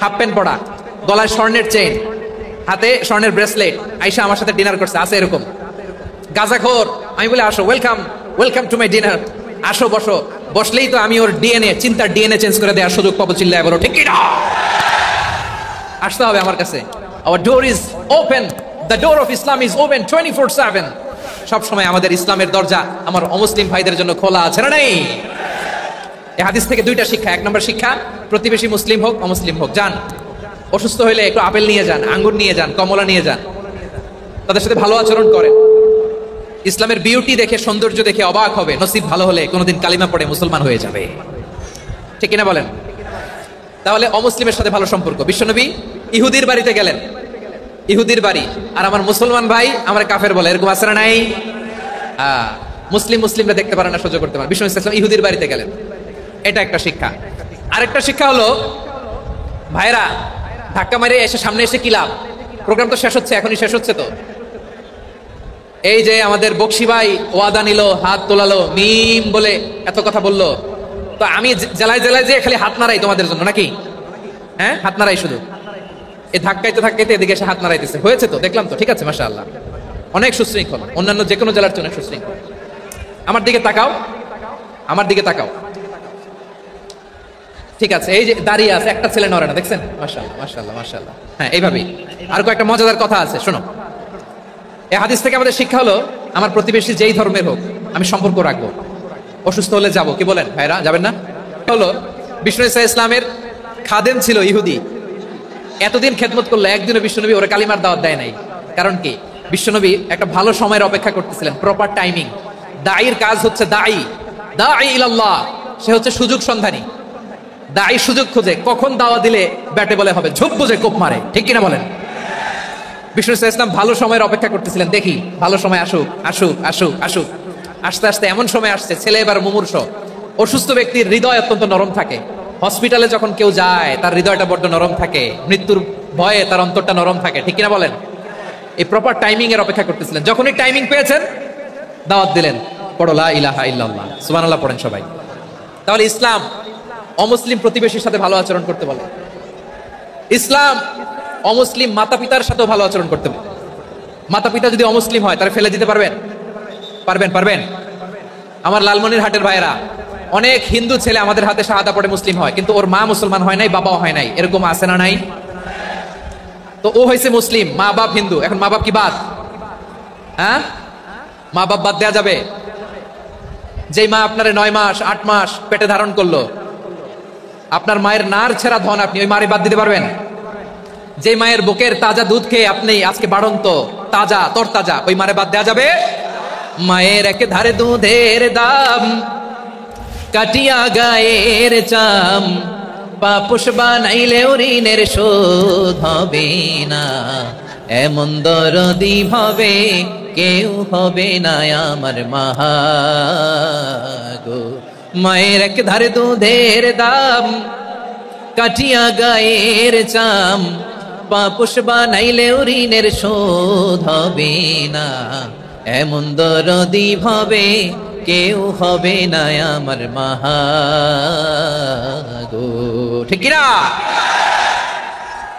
হাফ প্যান্ট পরা, গলায় স্বর্ণের চেইন, হাতে স্বর্ণের ব্রেসলেট, আইসা আমার সাথে ডিনার করছে, আছে এরকম। গাঁজাখোর, আমি বলে আসো, welcome welcome to my dinner, আসো বসো। বসলেই তো আমি ওর ডিএনএ, চিন্তার ডিএনএ চেঞ্জ করে দেওয়ার সুযোগ পাবো, চিল্লায় বলো ঠিক কিনা? আসতে হবে আমার কাছে। Hour door is open, the door of Islam is open 24/7। সব সময় আমাদের ইসলামের দরজা আমার অমুসলিম ভাইদের জন্য খোলা আছে না নেই? এই হাদিস থেকে দুইটা শিক্ষা। এক নম্বর শিক্ষা, প্রতিবেশী মুসলিম হোক অমুসলিম হোক, যান, অসুস্থ হইলে একটু আপেল নিয়ে যান, আঙ্গুর নিয়ে যান, কমলা নিয়ে যান, তাদের সাথে ভালো আচরণ করেন। ইসলামের বিউটি দেখে, সৌন্দর্য দেখে অবাক হবে, নসিব ভালো হলে কোনোদিন কালিমা পড়ে মুসলমান হয়ে যাবে, ঠিক কিনা বলেন? তাহলে অমুসলিমের সাথে ভালো সম্পর্ক। বিশ্বনবী ইহুদির বাড়িতে গেলেন, ইহুদির বাড়ি, আর আমার মুসলমান ভাই আমার কাফের বলে, এরকম আছে না নাই? মুসলিমরা দেখতে পারে না, সহ্য করতে পারে। বিশ্বনবী সাল্লাল্লাহু আলাইহি ওয়াসাল্লাম ইহুদির বাড়িতে গেলেন, এটা একটা শিক্ষা। আরেকটা শিক্ষা হলো, ভাইরা ধাক্কা মারে এসে সামনে এসে কি লাভ? প্রোগ্রাম তো শেষ হচ্ছে, এখনই শেষ হচ্ছে। তো এই যে আমাদের বকশি ভাই ওয়াদা নিল, হাত তোলালো, মিম বলে এত কথা বললো, তো আমি জেলায় জেলায় যে খালি হাত নাড়াই তোমাদের জন্য নাকি? হ্যাঁ, হাত নাড়াই শুধু, এই ধাক্কাইতে ধাক্কাইতে এদিকে এসে হাত নাড়াইতেছে, হয়েছে তো, দেখলাম তো, ঠিক আছে, মাশাআল্লাহ, অনেক সুশৃঙ্খল, অন্যান্য যে কোনো জেলার জন্য সুশৃঙ্খল। আমার দিকে তাকাও, আমার দিকে তাকাও, ঠিক আছে। এই যে দাঁড়িয়ে আছে, একটা ছেলে নড়ে না, দেখছেন? মাশাআল্লাহ মাশাআল্লাহ মাশাআল্লাহ। হ্যাঁ, এইভাবেই। আর কয়েকটা মজাদার কথা আছে, শোনো। এই হাদিস থেকে আমাদের শিক্ষা হলো, আমার প্রতিবেশী যেই ধর্মের হোক আমি সম্পর্ক রাখবো। অসুস্থ হলে যাবো, কি বলেন ভাইরা, যাবেন না? হলো, বিষ্ণু ইসলামের খাদেম ছিল ইহুদি, এতদিন খেদমত করলো, একদিনও বিশ্বনবী ওরা কালিমার দাওয়াত দেয় নাই। কারণ কি? বিশ্বনবী একটা ভালো সময়ের অপেক্ষা করতেছিলেন, প্রপার টাইমিং। দাঈর কাজ হচ্ছে দাঈ ইলাল্লাহ, সে হচ্ছে সুযোগ সন্ধানী। দাঈ সুযোগ খোঁজে, কখন দাওয়া দিলে ব্যাটে বলে হবে, ঝোপ বুঝে কোপ মারে, ঠিক কিনা বলেন? বিষ্ণু ইসলাম ভালো সময়ের অপেক্ষা করতেছিলেন, দেখি ভালো সময় আসুক আসুক আসুক আসুক। আস্তে আস্তে এমন সময় আসছে, ছেলে এবার মুমূর্ষ। অসুস্থ ব্যক্তির হৃদয় অত্যন্ত নরম থাকে, হসপিটালে যখন কেউ যায় তার হৃদয়টা বড্ড নরম থাকে, মৃত্যুর ভয়ে তার অন্তরটা নরম থাকে, ঠিক কিনা বলেন? এই প্রপার টাইমিং এর অপেক্ষা করতেছিলেন। যখনই টাইমিং পেয়েছেন, দাওয়াত দিলেন, পড়ো লা ইলাহা ইল্লাল্লাহ, সুবহানাল্লাহ পড়েন সবাই। তাহলে ইসলাম অমুসলিম প্রতিবেশীর সাথে ভালো আচরণ করতে বলে। ইসলাম অমুসলিম মাতা পিতার সাথেও ভালো আচরণ করতে বলে। মাতা পিতা যদি অমুসলিম হয়, তারা ফেলে দিতে পারবেন? পারবেন। আমার লালমনির হাটের ভাইয়েরা, অনেক হিন্দু ছেলে আমাদের হাতে শাহাদা পড়ে মুসলিম হয়, কিন্তু ওর মা মুসলমান হয় নাই, বাবাও হয় নাই, এরকম আছে না নাই? তো ও হয়েছে মুসলিম, মা বাপ হিন্দু, এখন মা বাপ কি বাদ? হ্যাঁ, মা বাপ বাদ দেয়া যাবে? যেই মা আপনারে 9 মাস 8 মাস পেটে ধারণ করলো, আপনার মায়ের নার ছেঁড়া ধন, আপনি ওই মারে বাদ দিতে পারবেন? যে মায়ের বুকের তাজা দুধ খেয়ে আপনি আজকে বাড়ন্ত তাজা তরতাজা, ওই মারে বাদ দেওয়া যাবে? মায়ের এক ধারে দুধের দাম, কাটিয়া গায়ের চাম, পাপুষ বানাইলেও ঋণের শোধ হবে না, এমন দরদি ভাবে কেউ হবে না আমার মা গো। মায়ের এক ধারে দুধের দাম, কাটিয়া গায়ের চাম, পাপুষ বানাইলেও ঋণের শোধ হবে না, এমন দরদি ভাবে কেউ হবে না আমার মা গো। ঠিক কিনা?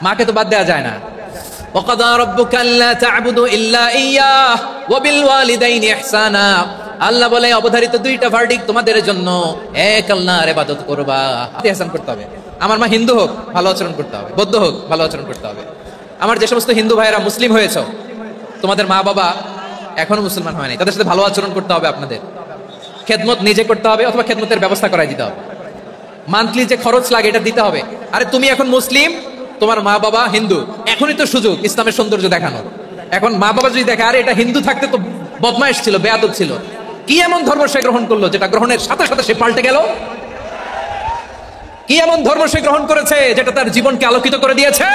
মাকে তো বাদ দেওয়া যায় না। وَقَضَى رَبُّكَ أَلَّا تَعْبُدُوا إِلَّا إِيَّاهُ وَبِالْوَالِدَيْنِ إِحْسَانًا। আল্লাহ বলে অবধারিত দুইটা ভার্ডিক্ট তোমাদের জন্য, এক আল্লাহর ইবাদত করবা, ইহসান করতে হবে। আমার মা হিন্দু হোক ভালো আচরণ করতে হবে, বৌদ্ধ হোক ভালো আচরণ করতে হবে। আমার যে সমস্ত হিন্দু ভাইয়েরা মুসলিম হয়েছে, তোমাদের মা বাবা এখনো মুসলমান হয় নাই, তাদের সাথে ভালো আচরণ করতে হবে। আপনাদের খেদমত নিজে করতে হবে অথবা খেদমতের ব্যবস্থা করাই দিতে হবে। মান্থলি যে খরচ লাগে এটা দিতে হবে। আরে তুমি এখন মুসলিম, তোমার মা বাবা হিন্দু, এখনই তো সুযোগ ইসলামের সৌন্দর্য দেখানোর। এখন মা বাবা যদি দেখে আরে এটা হিন্দু থাকতে তো বদমাইশ ছিল, বেয়াদব ছিল, কি এমন ধর্ম সে গ্রহণ করলো যেটা গ্রহণের সাথে সাথে সে পাল্টে গেল? কি এমন ধর্ম সে গ্রহণ করেছে যেটা তার জীবনকে আলোকিত করে দিয়েছে?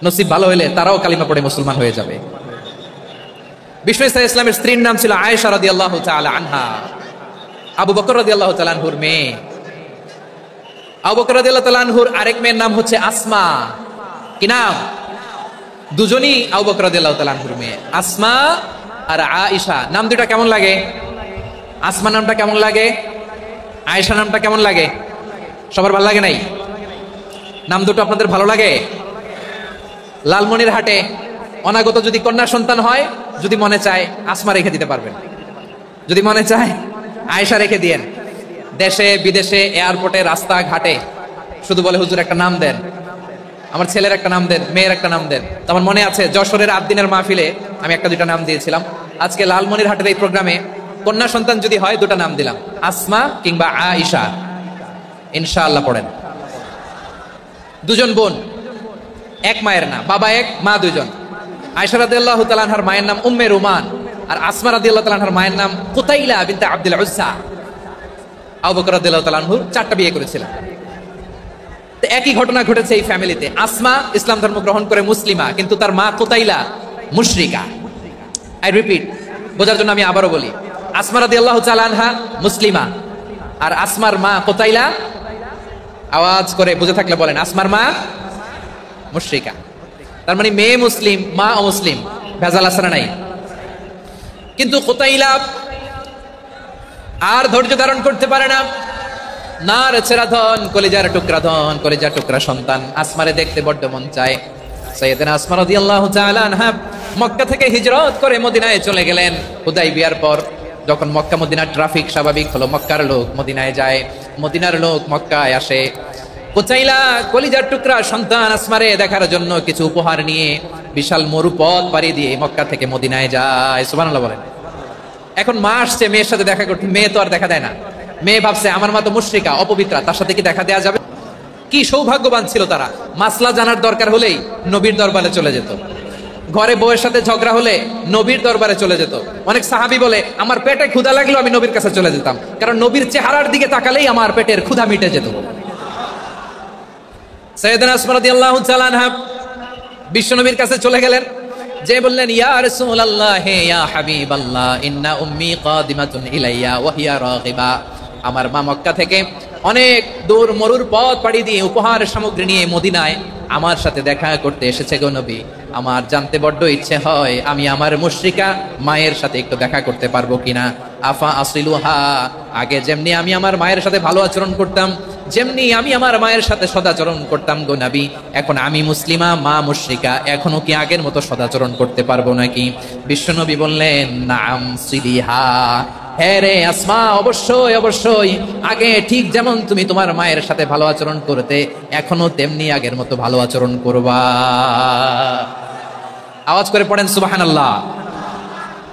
নসিব ভালো হইলে তারাও কালিমা পড়ে মুসলমান হয়ে যাবে। বিষ্ণু ইসলামের স্ত্রীর নাম ছিল আয়েশা রাদিয়াল্লাহু তাআলা আনহা, আবু বকর রাদিয়াল্লাহু তাআলা আনহুর মেয়ে। আবু বকর রাদিয়াল্লাহু তাআলা আনহুর আরেক মেয়ের নাম হচ্ছে আসমা। কি নাম? দুজনই আবু বকর রাদিয়াল্লাহু তাআলা আনহুর মেয়ে, আসমা আর আয়েশা। নাম দুটো কেমন লাগে? আসমা নামটা কেমন লাগে? আয়েশা নামটা কেমন লাগে? সবার ভালো লাগে নাই? নাম দুটো আপনাদের ভালো লাগে? লালমনিরহাটে অনাগত যদি কন্যা সন্তান হয়, যদি মনে চায় আসমা রেখে দিতে পারবেন, যদি মনে চায় আয়েশা রেখে দিয়েন। দেশে বিদেশে এয়ারপোর্টে রাস্তাঘাটে শুধু বলে হুজুর একটা নাম দেন, আমার ছেলের একটা নাম দেন, মেয়ের একটা নাম দেন। তো আমার মনে আছে যশোরের 8 দিনের মাহফিলে আমি একটা দুটা নাম দিয়েছিলাম। আজকে লালমনিরহাটের এই প্রোগ্রামে কন্যা সন্তান যদি হয় দুটা নাম দিলাম, আসমা কিংবা আয়েশা। ইনশাআল্লাহ পড়েন। দুজন বোন, এক মায়ের নাম, বাবা এক মা দুজন। আয়েশা রাদিয়াল্লাহু তাআলা আনহার মায়ের নাম উম্মে রুমান, আর আসমা রাদিয়াল্লাহু তাআলা আনহার মায়ের নাম কুতাইলা বিনতে আব্দুল উজ্জা। আবু বকর রাদিয়াল্লাহু তাআলা আনহু 4টা বিয়ে করেছিলেন। তো একই ঘটনা ঘটেছে এই ফ্যামিলিতে। আসমা ইসলাম ধর্ম গ্রহণ করে মুসলিমা, কিন্তু তার মা কুতাইলা মুশরিকা। আই রিপিট, বোঝার জন্য আমি আবারও বলি, আসমা রাদিয়াল্লাহু তাআলা আনহা মুসলিমা, আর আসমার মা কুতাইলা, আওয়াজ করে বুঝে থাকলে বলেন, আসমার মা মুশরিকা। তার মানে মেয়ে মুসলিম, মা অমুসলিম, ভেজাল আছে না নাই? কিন্তু কুতাইলা আর ধৈর্য ধারণ করতে পারে না। নার ছেড়া ধন, কলিজার টুকরা ধন, কলিজার টুকরা সন্তান আসমারে দেখতে বড্ড মন চায়। সাইয়েদনা আসমা রাদিয়াল্লাহু তাআলা আনহা মক্কা থেকে হিজরত করে মদিনায় চলে গেলেন। হুদাইবিয়ার পর যখন মক্কা মদিনার ট্রাফিক স্বাভাবিক হলো, মক্কার লোক মদিনায় যায়, মদিনার লোক মক্কায় আসে। কুতাইলা কলিজার টুকরা সন্তান আসমারে দেখার জন্য কিছু উপহার নিয়ে বিশাল মরুপথ পাড়ি দিয়ে মক্কা থেকে মদিনায় যায়। সুবহানাল্লাহ বলেন। এখন মা আসছে মেয়ের সাথে দেখা করতে, মেয়ে তো আর দেখা দেয় না। মেয়ে ভাবছে আমার মা তো মুশরিকা, অপবিত্রা, তার সাথে কি দেখা দেয়া যাবে? কি সৌভাগ্যবান ছিল তারা, মাসলা জানার দরকার হলেই নবীর দরবারে চলে যেত। ঘরে বউয়ের সাথে ঝগড়া হলে নবীর দরবারে চলে যেত। অনেক সাহাবী বলে আমার পেটে ক্ষুধা লাগলো আমি নবীর কাছে চলে যেতাম, কারণ নবীর চেহারার দিকে তাকালেই আমার পেটের ক্ষুধা মিটে যেত। সাইয়েদনা আসমা রাদিয়াল্লাহু তাআলা আনহা বিশ্ব নবীর কাছে চলে গেলেন, যে বললেন ইয়া রাসূলুল্লাহ ইয়া হাবিবাল্লাহ ইন্না উম্মি কাদিমাতুন ইলাইয়া ওয়া হিয়া রাগিবা। আমার মা মক্কা থেকে অনেক দূর মরুর পথ পাড়ি দিয়ে উপহার সামগ্রী নিয়ে মদিনায় আমার সাথে দেখা করতে এসেছে গো নবী। আমার জানতে বড্ড ইচ্ছে হয় আমি আমার মুশরিকা মায়ের সাথে একটু দেখা করতে পারবো কিনা। আফা আসিলুহা, আগে যেমনি আমি আমার মায়ের সাথে ভালো আচরণ করতাম, যেমনি আমি আমার মায়ের সাথে সদাচরণ করতাম গো নবী, এখন আমি মুসলিমা মা মুশরিকা, এখনো কি আগের মতো সদাচরণ করতে পারবো নাকি? বিশ্বনবী বললেন নাম সিলিহা, হ্যাঁ রে আসমা, অবশ্যই অবশ্যই, আগে ঠিক যেমন তুমি তোমার মায়ের সাথে ভালো আচরণ করতে এখনো তেমনি আগের মতো ভালো আচরণ করবা। আওয়াজ করে পড়েন সুবহানাল্লাহ।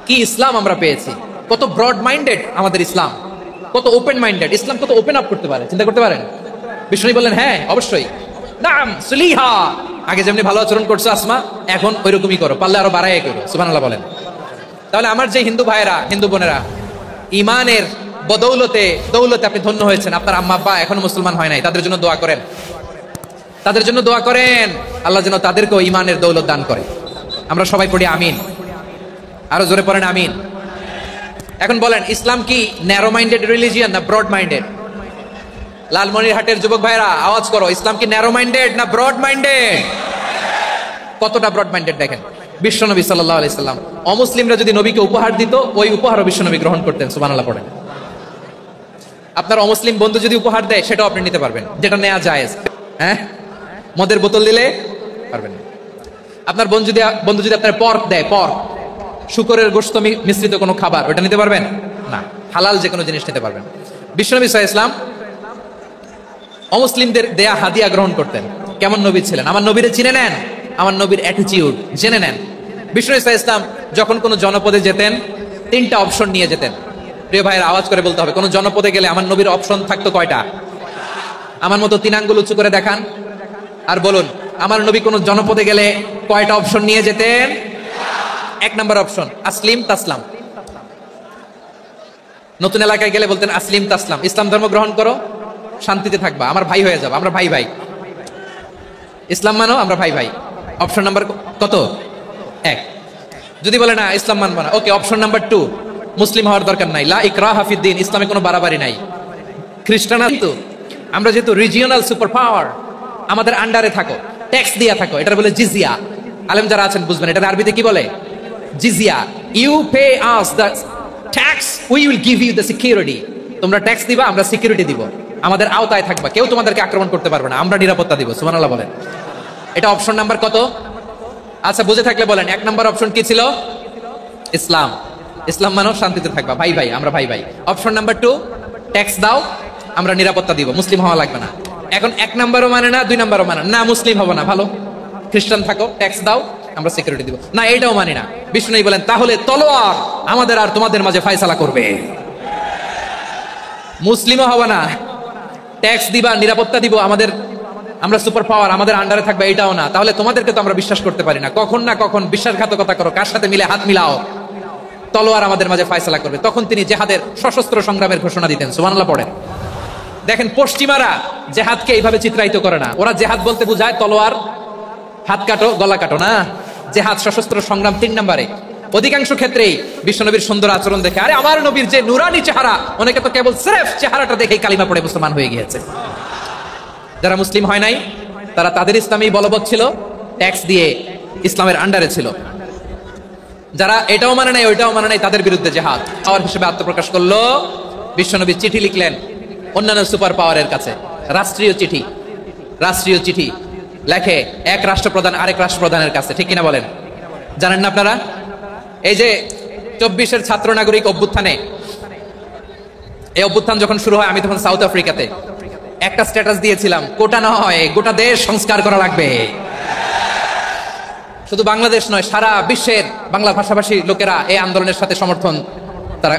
কি ইসলাম আমরা পেয়েছি, কত ব্রড মাইন্ডেড আমাদের ইসলাম, কত ওপেন মাইন্ডেড ইসলাম, কত ওপেন আপ করতে পারে, চিন্তা করতে পারেন। বিষ্ণু বললেন হ্যাঁ অবশ্যই, নাম সুলিহা, আগে যেমনি ভালো আচরণ করছো আসমা, এখন ওইরকমই করো, পারলে আরো বাড়াই করো। সুবহানাল্লাহ বলেন। তাহলে আমার যে হিন্দু ভাইয়েরা, হিন্দু বোনেরা, ইমানের বদৌলতে দৌলতে আপনি ধন্য হয়েছেন, আপনার আম্মা আব্বা এখনো মুসলমান হয় নাই, তাদের জন্য দোয়া করেন, তাদের জন্য দোয়া করেন, আল্লাহ যেন তাদেরকেও ইমানের দৌলত দান করে। আমরা সবাই পড়ি আমিন, আরো জোরে পড়েন আমিন। এখন বলেন, ইসলাম কি ন্যারো মাইন্ডেড রিলিজিয়ান না ব্রড মাইন্ডেড? লালমনিরহাটের যুবক ভাইরা আওয়াজ করো, ইসলাম কি ন্যারো মাইন্ডেড না ব্রড মাইন্ডেড? কতটা ব্রড মাইন্ডেড দেখেন। বিশ্বনবী সাল্লাল্লাহু আলাইহি সাল্লাম অমুসলিমরা যদি নবীকে উপহার দিত, ওই উপহারও বিশ্বনবী গ্রহণ করতেন। সুবহানাল্লাহ পড়েন। আপনার অমুসলিম বন্ধু যদি উপহার দেয়, সেটাও আপনি নিতে পারবেন, যেটা নেওয়া জায়েজ। হ্যাঁ, মদের বোতল দিলে পারবেন না। আপনার বন্ধু যদি আপনার পর্ক দেয়, পর্ক, শুকরের গোশত মিশ্রিত কোনো খাবার, ওটা নিতে পারবেন না। হালাল যে কোনো জিনিস নিতে পারবেন। বিশ্বনবী সাল্লাল্লাহু আলাইহি ওয়াসাল্লাম অমুসলিমদের দেয়া হাদিয়া গ্রহণ করতেন। কেমন নবী ছিলেন? আমার নবীরে চিনে নেন, আমার নবীর অ্যাটিটিউড জেনে নেন। বিশ্বনবী সাল্লাল্লাহু আলাইহি ওয়াসাল্লাম যখন কোনো জনপদে যেতেন, 3টা অপশন নিয়ে যেতেন। প্রিয় ভাইয়ের আওয়াজ করে বলতে হবে, কোন জনপদে গেলে আমার নবীর অপশন থাকতো কয়টা? আমার মতো 3 আঙ্গুল উঁচু করে দেখান আর বলুন, আমার নবী কোন জনপদে গেলে কয়টা অপশন নিয়ে যেতেন? 1 নম্বর অপশন আসলিম তাসলাম। নতুন এলাকায় গেলে বলতেন আসলিম তাসলাম, ইসলাম ধর্ম গ্রহণ করো, শান্তিতে থাকবা, আমার ভাই হয়ে যাবে, আমরা ভাই ভাই, ইসলাম মানো, আমরা ভাই ভাই। অপশন নাম্বার কত? 1। যদি বলে না ইসলাম মানবো না, ওকে, অপশন নাম্বার 2, মুসলিম হওয়ার দরকার নাই, লা ইকরাহা ফিদ্দিন, ইসলামে কোনো বাড়াবাড়ি নাই। খ্রিস্টান কিন্তু আমরা যেহেতু রিজিওনাল সুপার পাওয়ার, আমাদের আন্ডারে থাকো, ট্যাক্স দিয়া থাকো, এটা বলে জিজিয়া। আলেম যারা আছেন বুঝবেন, এটা আরবিতে কি বলে? জিজিয়া। You pay us the tax, we will give you the security. তোমরা ট্যাক্স দিবা, আমরা সিকিউরিটি দিব, আমাদের আওতায় থাকবা, কেউ তোমাদেরকে আক্রমণ করতে পারবে না, আমরা নিরাপত্তা দিব। সুবহানাল্লাহ বলেন। এটা অপশন নাম্বার কত? আচ্ছা, বুঝে থাকলে বলেন, 1 নম্বর অপশন কি ছিল? ইসলাম। ইসলাম মানো, শান্তিতে থাকবা, ভাই ভাই, আমরা ভাই ভাই। অপশন নাম্বার 2, ট্যাক্স দাও, আমরা নিরাপত্তা দিব, মুসলিম হওয়া লাগবে না। এখন 1 নম্বরও মানে না, 2 নম্বরও মানে না, মুসলিম হবো না, ভালো, খ্রিস্টান থাকো, ট্যাক্স দাও, আমরা সিকিউরিটি দিব না, এইটাও মানি না। বিষ্ণু বলেন, তাহলে তলোয়ার আমাদের আর তোমাদের মাঝে ফয়সালা করবে। মুসলিমও হবো না, ট্যাক্স দিবা, নিরাপত্তা দিব, আমরা সুপার পাওয়ার, আমাদের আন্ডারে থাকবে, এটাও না। তাহলে তোমাদেরকে তো আমরা বিশ্বাস করতে পারি না, কখন না কখন বিশ্বাসঘাতকতা করো, কার সাথে মিলে হাত মিলাও, তলোয়ার আমাদের মাঝে ফয়সালা করবে। তখন তিনি জেহাদের সশস্ত্র সংগ্রামের ঘোষণা দিতেন। সুবহানাল্লাহ পড়েন। দেখেন, পশ্চিমারা জেহাদকে এইভাবে চিত্রায়িত করে না। ওরা জেহাদ বলতে বুঝায় তলোয়ার, হাত কাটো, গলা কাটো, না। জেহাদ সশস্ত্র সংগ্রাম 3 নম্বরে। অধিকাংশ ক্ষেত্রেই বিশ্বনবীর সুন্দর আচরণ দেখে, আরে আমার নবীর যে নুরানি চেহারা, অনেকে তো কেবল সির্ফ চেহারাটা দেখেই কালিমা পড়ে মুসলমান হয়ে গিয়েছে। যারা মুসলিম হয় নাই, তারা তাদের ইসলামী বলবৎ ছিল, ট্যাক্স দিয়ে ইসলামের আন্ডারে ছিল। যারা এটাও মানে নাই, ওইটাও মানে নাই, তাদের বিরুদ্ধে জেহাদ পাওয়ার হিসেবে আত্মপ্রকাশ করলো। বিশ্বনবী চিঠি লিখলেন অন্যান্য সুপার পাওয়ারের কাছে, রাষ্ট্রীয় চিঠি লেখে এক রাষ্ট্রপ্রধান আরেক রাষ্ট্রপ্রধানের কাছে, ঠিক কিনা বলেন? জানেন না আপনারা? এই যে 24-এর ছাত্র নাগরিক অভ্যুত্থানে, এই অভ্যুত্থান যখন শুরু হয়, আমি তখন সাউথ আফ্রিকাতে একটা স্ট্যাটাস দিয়েছিলাম, কোটা নয়, গোটা দেশ সংস্কার করা লাগবে। শুধু বাংলাদেশ নয়, সারা বিশ্বের বাংলা ভাষাভাষী লোকেরা এই আন্দোলনের সাথে সমর্থন তারা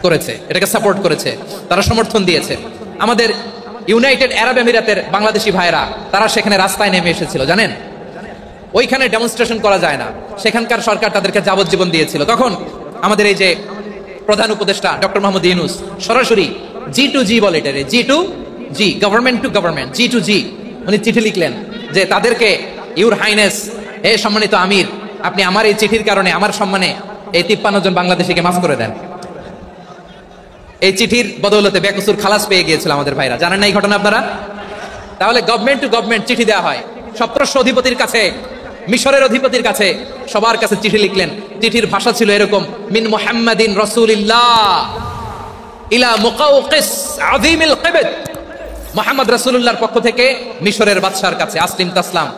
করেছে, এটাকে সাপোর্ট করেছে, তারা সমর্থন দিয়েছে। আমাদের ইউনাইটেড আরব আমিরাতের বাংলাদেশি ভাইরা, তারা সেখানে রাস্তায় নেমে এসেছিল, জানেন? ওইখানে ডেমনস্ট্রেশন করা যায় না, সেখানকার সরকার তাদেরকে যাবজ্জীবন দিয়েছিল। তখন আমাদের এই যে প্রধান উপদেষ্টা ডক্টর মোহাম্মদ ইউনূস সরাসরি G2G বলে, এটারে G2G, government to government, G2G, উনি চিঠি লিখলেন যে তাদেরকে, ইউর হাইনেস, হে সম্মানিত আমির, আপনি আমার এই চিঠির কারণে আমার সম্মানে এই 53 জন বাংলাদেশিকে মাফ করে দেন। এই চিঠির বদৌলতে বেকসুর খালাস পেয়ে গিয়েছিল আমাদের ভাইরা, জানেন না এই ঘটনা আপনারা? তাহলে গভর্নমেন্ট টু গভর্নমেন্ট চিঠি দেওয়া হয়, সপ্তর্ষি অধিপতির কাছে, মিশরের অধিপতির কাছে, সবার কাছে চিঠি লিখলেন। চিঠির ভাষা ছিল এরকম, মিন মুহাম্মাদিন রাসূলিল্লাহ ইলা মুকাউকিস আযীমিল কিবত, মুহাম্মদ রাসূলুল্লাহর পক্ষ থেকে মিশরের বাদশার কাছে, আসলিম তাসলাম,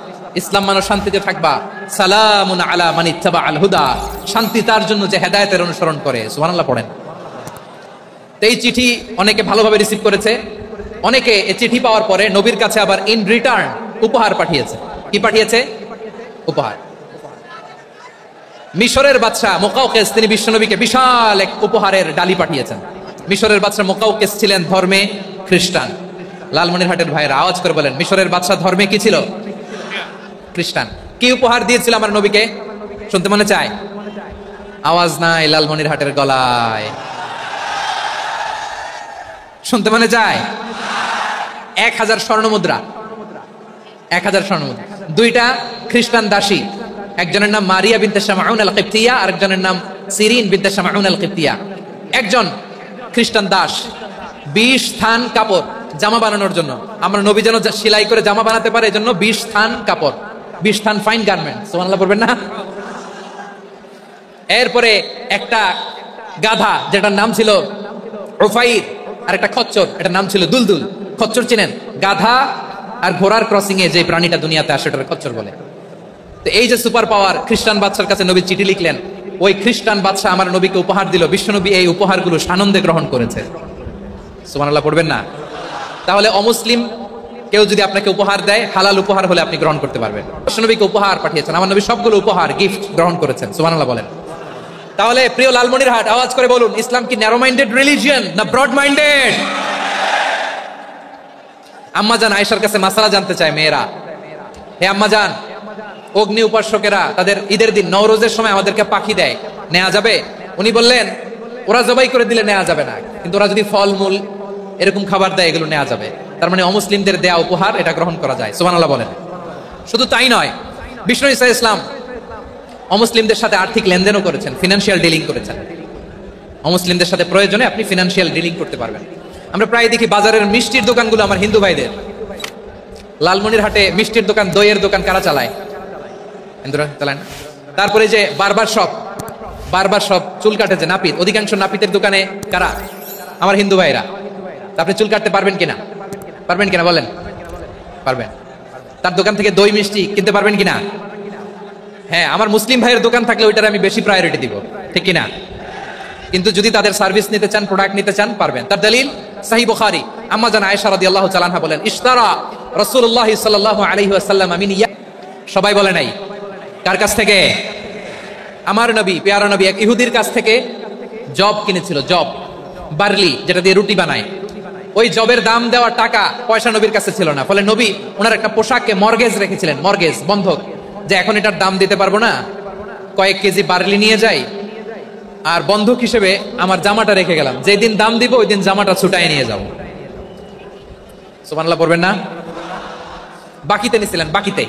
ইসলাম মানো, শান্তিতে থাকবা, সালামুন আলা মান ইত্তাবা আল হুদা, শান্তি তার জন্য যে হেদায়েতের অনুসরণ করে। সুবহানাল্লাহ পড়েন। এই চিঠি অনেকে ভালোভাবে রিসিভ করেছে, অনেকে এই চিঠি পাওয়ার পরে নবীর কাছে আবার ইন রিটার্ন উপহার পাঠিয়েছে। কি পাঠিয়েছে? উপহার। মিশরের বাদশা মুকাউকিস, তিনি বিশ্বনবীকে বিশাল এক উপহারের ডালি পাঠিয়েছেন। মিশরের বাদশা মুকাউকিস ছিলেন ধর্মে খ্রিস্টান, লালমনিরহাটের ভাইরা আওয়াজ করে বলেন, মিশরের বাদশাহ ধর্মে কি ছিল? খ্রিস্টান। কি উপহার দিয়েছিল আমার নবীকে? শুনতে মনে চায়? আওয়াজ নাই লালমনিরহাটের গলায়। শুনতে মনে চায়? 1000 স্বর্ণমুদ্রা। 1000 স্বর্ণমুদ্রা। দুইটা খ্রিস্টান দাসী, একজনের নাম মারিয়া বিনতে শামাউন আল কিবতিয়া, আরেকজনের নাম সিরিন বিনতে শামাউন আল কিবতিয়া। একজন খ্রিস্টান দাস 20 থান কাপড় জামা বানানোর জন্য, আমরা নবী যেন সেলাই করে জামা বানাতে পারে এজন্য 20 থান কাপড়, 20 থান ফাইন গার্মেন্ট। সুবহানাল্লাহ পড়বেন না? এরপরে একটা গাধা যেটার নাম ছিল উফাইর, আর একটা খচ্চর, এটার নাম ছিল দুলদুল। খচ্চর চিনেন? গাধা আর ঘোড়ার ক্রসিং এ যে প্রাণীটা দুনিয়াতে আসে ওটার খচ্চর বলে। তো এই যে সুপার পাওয়ার, খ্রিস্টান বাদশার কাছে নবী চিঠি লিখলেন, ওই খ্রিস্টান বাদশা আমার নবীকে উপহার দিল। বিশ্বনবী এই উপহারগুলো সানন্দে গ্রহণ করেছে। সুবহানাল্লাহ পড়বেন না? তাহলে অমুসলিম কেউ যদি আপনাকে উপহার দেয়, হালাল উপহার হলে আপনি গ্রহণ করতে পারবেন। বিশ্বনবীকে উপহার পাঠিয়েছেন, আমার নবী সবগুলো উপহার গিফট গ্রহণ করেছেন। সুবহানাল্লাহ বলেন। তাহলে প্রিয় লালমনিরহাট, আওয়াজ করে বলুন, ইসলাম কি ন্যারো মাইন্ডেড রিলিজিয়ন না ব্রড মাইন্ডেড? আম্মাজান আয়েশার কাছে মাসালা জানতে চায় মেয়েরা, হে আম্মাজান, অগ্নি উপাসকেরা তাদের ঈদের দিন নওরোজের সময় আমাদেরকে পাখি দেয়, নেওয়া যাবে? উনি বললেন, ওরা জবাই করে দিলে নেওয়া যাবে না, কিন্তু ওরা যদি ফলমূল এরকম খাবার দেয় এগুলো নেওয়া যাবে। তার মানে অমুসলিমদের দেয়া উপহার এটা গ্রহণ করা যায়। সুবহানাল্লাহ বলেন। শুধু তাই নয়, বিষ্ণু ঈসা ইসলাম অমুসলিমদের সাথে আর্থিক লেনদেনও করেছেন, ফিনান্সিয়াল ডিলিং করেছেন। অমুসলিমদের সাথে প্রয়োজনে আপনি ফিনান্সিয়াল ডিলিং করতে পারবেন। আমরা প্রায় দেখি বাজারের মিষ্টির দোকানগুলো আমার হিন্দু ভাইদের। লালমনিরহাটে মিষ্টির দোকান, দইয়ের দোকান কারা চালায়? হিন্দুরা চালায় না? তারপরে যে বারবার শপ, চুল কাটে যে নাপিত, অধিকাংশ নাপিতের দোকানে কারা? আমার হিন্দু ভাইরা। আপনি চুল কাটতে পারবেন কিনা? পারবেন কিনা বলেন? পারবেন। তার দোকান থেকে দই মিষ্টি কিনতে পারবেন কিনা? হ্যাঁ, আমার মুসলিম ভাইয়ের দোকান থাকলে ওইটার আমি বেশি প্রায়োরিটি দিব, ঠিক কিনা? কিন্তু যদি তাদের সার্ভিস নিতে চান, প্রোডাক্ট নিতে চান, পারবেন। তার দলিল সহিহ বুখারী, আম্মা জান আয়েশা রাদিয়াল্লাহু তাআলা আনহা বলেন, ইশতারা রাসূলুল্লাহ সাল্লাল্লাহু আলাইহি ওয়াসাল্লাম মিন সবাই বলে নাই কার কাছ থেকে? আমার নবী, পেয়ারা নবী এক ইহুদির কাছ থেকে জব কিনেছিল। জব, বার্লি, যেটা দিয়ে রুটি বানায়। ওই জবের দাম দেওয়ার টাকা পয়সা নবীর কাছে ছিল না। ফলে নবী ওনার একটা পোশাককে মর্গেজ রেখেছিলেন, মর্গেজ, বন্ধক, যে এখন এটার দাম দিতে পারবো না, কয়েক কেজি বার্লি নিয়ে যাই আর বন্ধক হিসেবে আমার জামাটা রেখে গেলাম, যেদিন দাম দিব ওই দিন জামাটা ছুটাই নিয়ে যাবো। সুবহানাল্লাহ পড়বেন না? বাকিতে নিছিলেন, বাকিতে।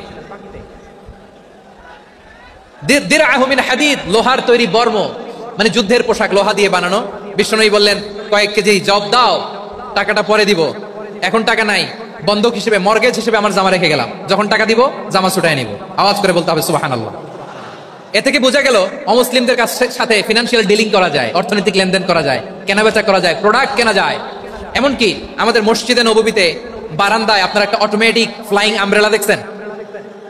দিরআহু মিন হাদিদ, লোহার তৈরি বর্ম, মানে যুদ্ধের পোশাক, লোহা দিয়ে বানানো। বিশ্বনবী বললেন, কয়েক কেজি জব দাও, টাকাটা পরে দিব, এখন টাকা নাই, বন্ধক হিসেবে, মর্গেজ হিসেবে আমার জামা রেখে গেলাম, যখন টাকা দিব জামা ছুটাই নিব। আওয়াজ করে বলতে হবে সুবহানাল্লাহ। এ থেকে বোঝা গেল অমুসলিমদের সাথে ফিনান্সিয়াল ডিলিং করা যায়, অর্থনৈতিক লেনদেন করা যায়, কেনাবেচা করা যায়, প্রোডাক্ট কেনা যায়। এমনকি আমাদের মসজিদে নববীতে বারান্দায় আপনারা একটা অটোমেটিক ফ্লাইং আমব্রেলা দেখছেন?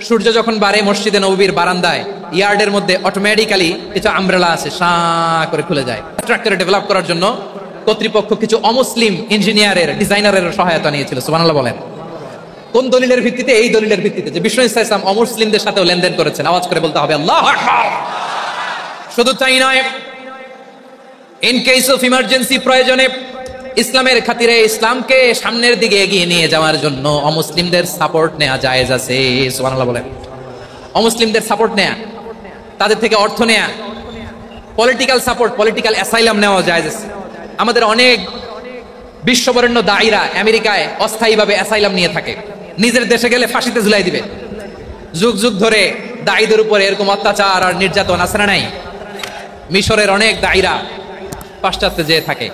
সূর্য যখন বাড়ে মসজিদে নববীর বারান্দায় ইয়ার্ডের মধ্যে অটোমেটিক্যালি কিছু আমব্রেলা আছে, শাঁ করে খুলে যায়। স্ট্রাকচারে ডেভেলপ করার জন্য কর্তৃপক্ষ কিছু অমুসলিম ইঞ্জিনিয়ারের, ডিজাইনারের সহায়তা নিয়েছিল। সুবহানাল্লাহ বলেন। কোন দলিলের ভিত্তিতে? এই দলিলের ভিত্তিতে যে বিষ্ণু ঈসা ইসলাম অমুসলিমদের সাথেও লেনদেন করেছেন। আওয়াজ করে বলতে হবে আল্লাহু আকবার। শুধু তাই নয়, ইন কেস অফ ইমার্জেন্সি, প্রয়োজনে ইসলামের খাতিরে, ইসলামকে সামনের দিকে এগিয়ে নিয়ে যাওয়ার জন্য অমুসলিমদের সাপোর্ট নেওয়া জায়েজ আছে। সুবহানাল্লাহ বলেন। অমুসলিমদের সাপোর্ট নেয়া, তাদের থেকে অর্থ নেয়া, পলিটিক্যাল সাপোর্ট, পলিটিক্যাল অ্যাসাইলাম নেওয়া জায়েজ আছে। আমাদের অনেক বিশ্ববরেণ্য দায়ীরা আমেরিকায় অস্থায়ীভাবে অ্যাসাইলাম নিয়ে থাকে, নিজের দেশে গেলে ফাঁসিতে ঝুলাই দিবে। যুগ যুগ ধরে দায়ীদের উপরে এরকম অত্যাচার আর নির্যাতন আছে না নাই? মিশরের অনেক দায়ীরা পাশ্চাত্যে যেয়ে থাকে,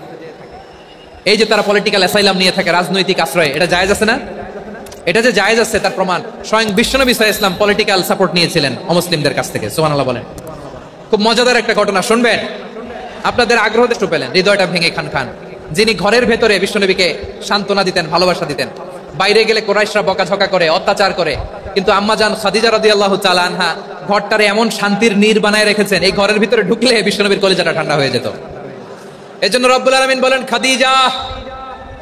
এই যে তারা পলিটিক্যাল অ্যাসাইলাম নিয়ে থাকে, রাজনৈতিক আশ্রয়, এটা জায়েজ আছে না? এটা যে জায়েজ আছে তার প্রমাণ স্বয়ং বিশ্বনবী সাল্লাল্লাহু আলাইহি ওয়াসাল্লাম পলিটিক্যাল সাপোর্ট নিয়েছিলেন অমুসলিমদের কাছ থেকে। সুবহানাল্লাহ বলেন। খুব মজাদার একটা ঘটনা শুনবেন, আপনাদের আগ্রহ একটু পেলেন, হৃদয়টা ভেঙে খান খান। যিনি ঘরের ভেতরে বিশ্বনবীকে সান্ত্বনা দিতেন, ভালোবাসা দিতেন, বাইরে গেলে কুরাইশরা বকাঝকা করে, অত্যাচার করে, কিন্তু আম্মা জান খাদিজা রাদিয়াল্লাহু তাআলা আনহা ঘরটারে এমন শান্তির নীড় বানায় রেখেছেন, এই ঘরের ভিতরে ঢুকলে বিশ্বনবীর কলিজাটা ঠান্ডা হয়ে যেত। এজন্য রব্বুল আলামিন বলেন, খাদিজা,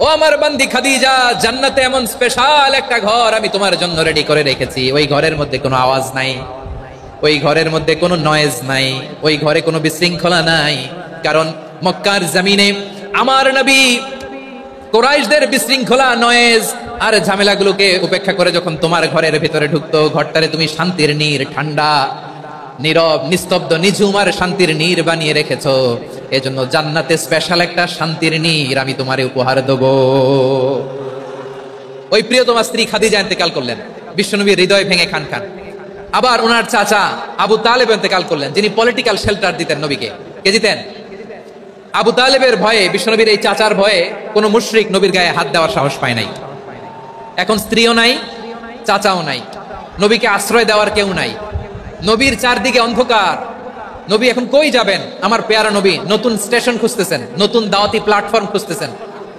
ও আমার বান্দি খাদিজা, জান্নাতে এমন স্পেশাল একটা ঘর আমি তোমার জন্য রেডি করে রেখেছি। ওই ঘরের মধ্যে কোনো আওয়াজ নাই, ওই ঘরের মধ্যে কোনো নয়েজ নাই, ওই ঘরে কোনো বিশৃঙ্খলা নাই। কারণ মক্কার জমিনে আমার নবী কুরাইশদের বিশৃঙ্খলা, নয়েজ আর ঝামেলাগুলোকে উপেক্ষা করে যখন তোমার ঘরের ভিতরে ঢুকতো, ঘরটারে তুমি শান্তির নীর, ঠান্ডা, নীরব, নিস্তব্ধ, নিঝুম আর শান্তির নীর বানিয়ে রেখেছো। এজন্য জান্নাতে স্পেশাল একটা শান্তির নীর আমি তোমারে উপহার দেব। ওই প্রিয়তমা স্ত্রী খাদিজা ইন্তেকাল করলেন, বিশ্বনবীর হৃদয় ভেঙে খান খান। আবার ওনার চাচা আবু তালেব ইন্তেকাল করলেন, যিনি পলিটিক্যাল শেল্টার দিতেন নবীকে। কে দিতেন? আবু তালেবের ভয়ে, বিশ্বনবীর এই চাচার ভয়ে কোন মুশরিক নবীর গায়ে হাত দেওয়ার সাহস পায় নাই। এখন স্ত্রীও নাই, চাচাও নাই, নবীকে আশ্রয় দেওয়ার কেউ নাই, নবীর চারদিকে অন্ধকার। নবী এখন কই যাবেন? আমার পেয়ারা নবী নতুন স্টেশন খুঁজতেছেন, নতুন দাওয়াতি প্ল্যাটফর্ম খুঁজতেছেন।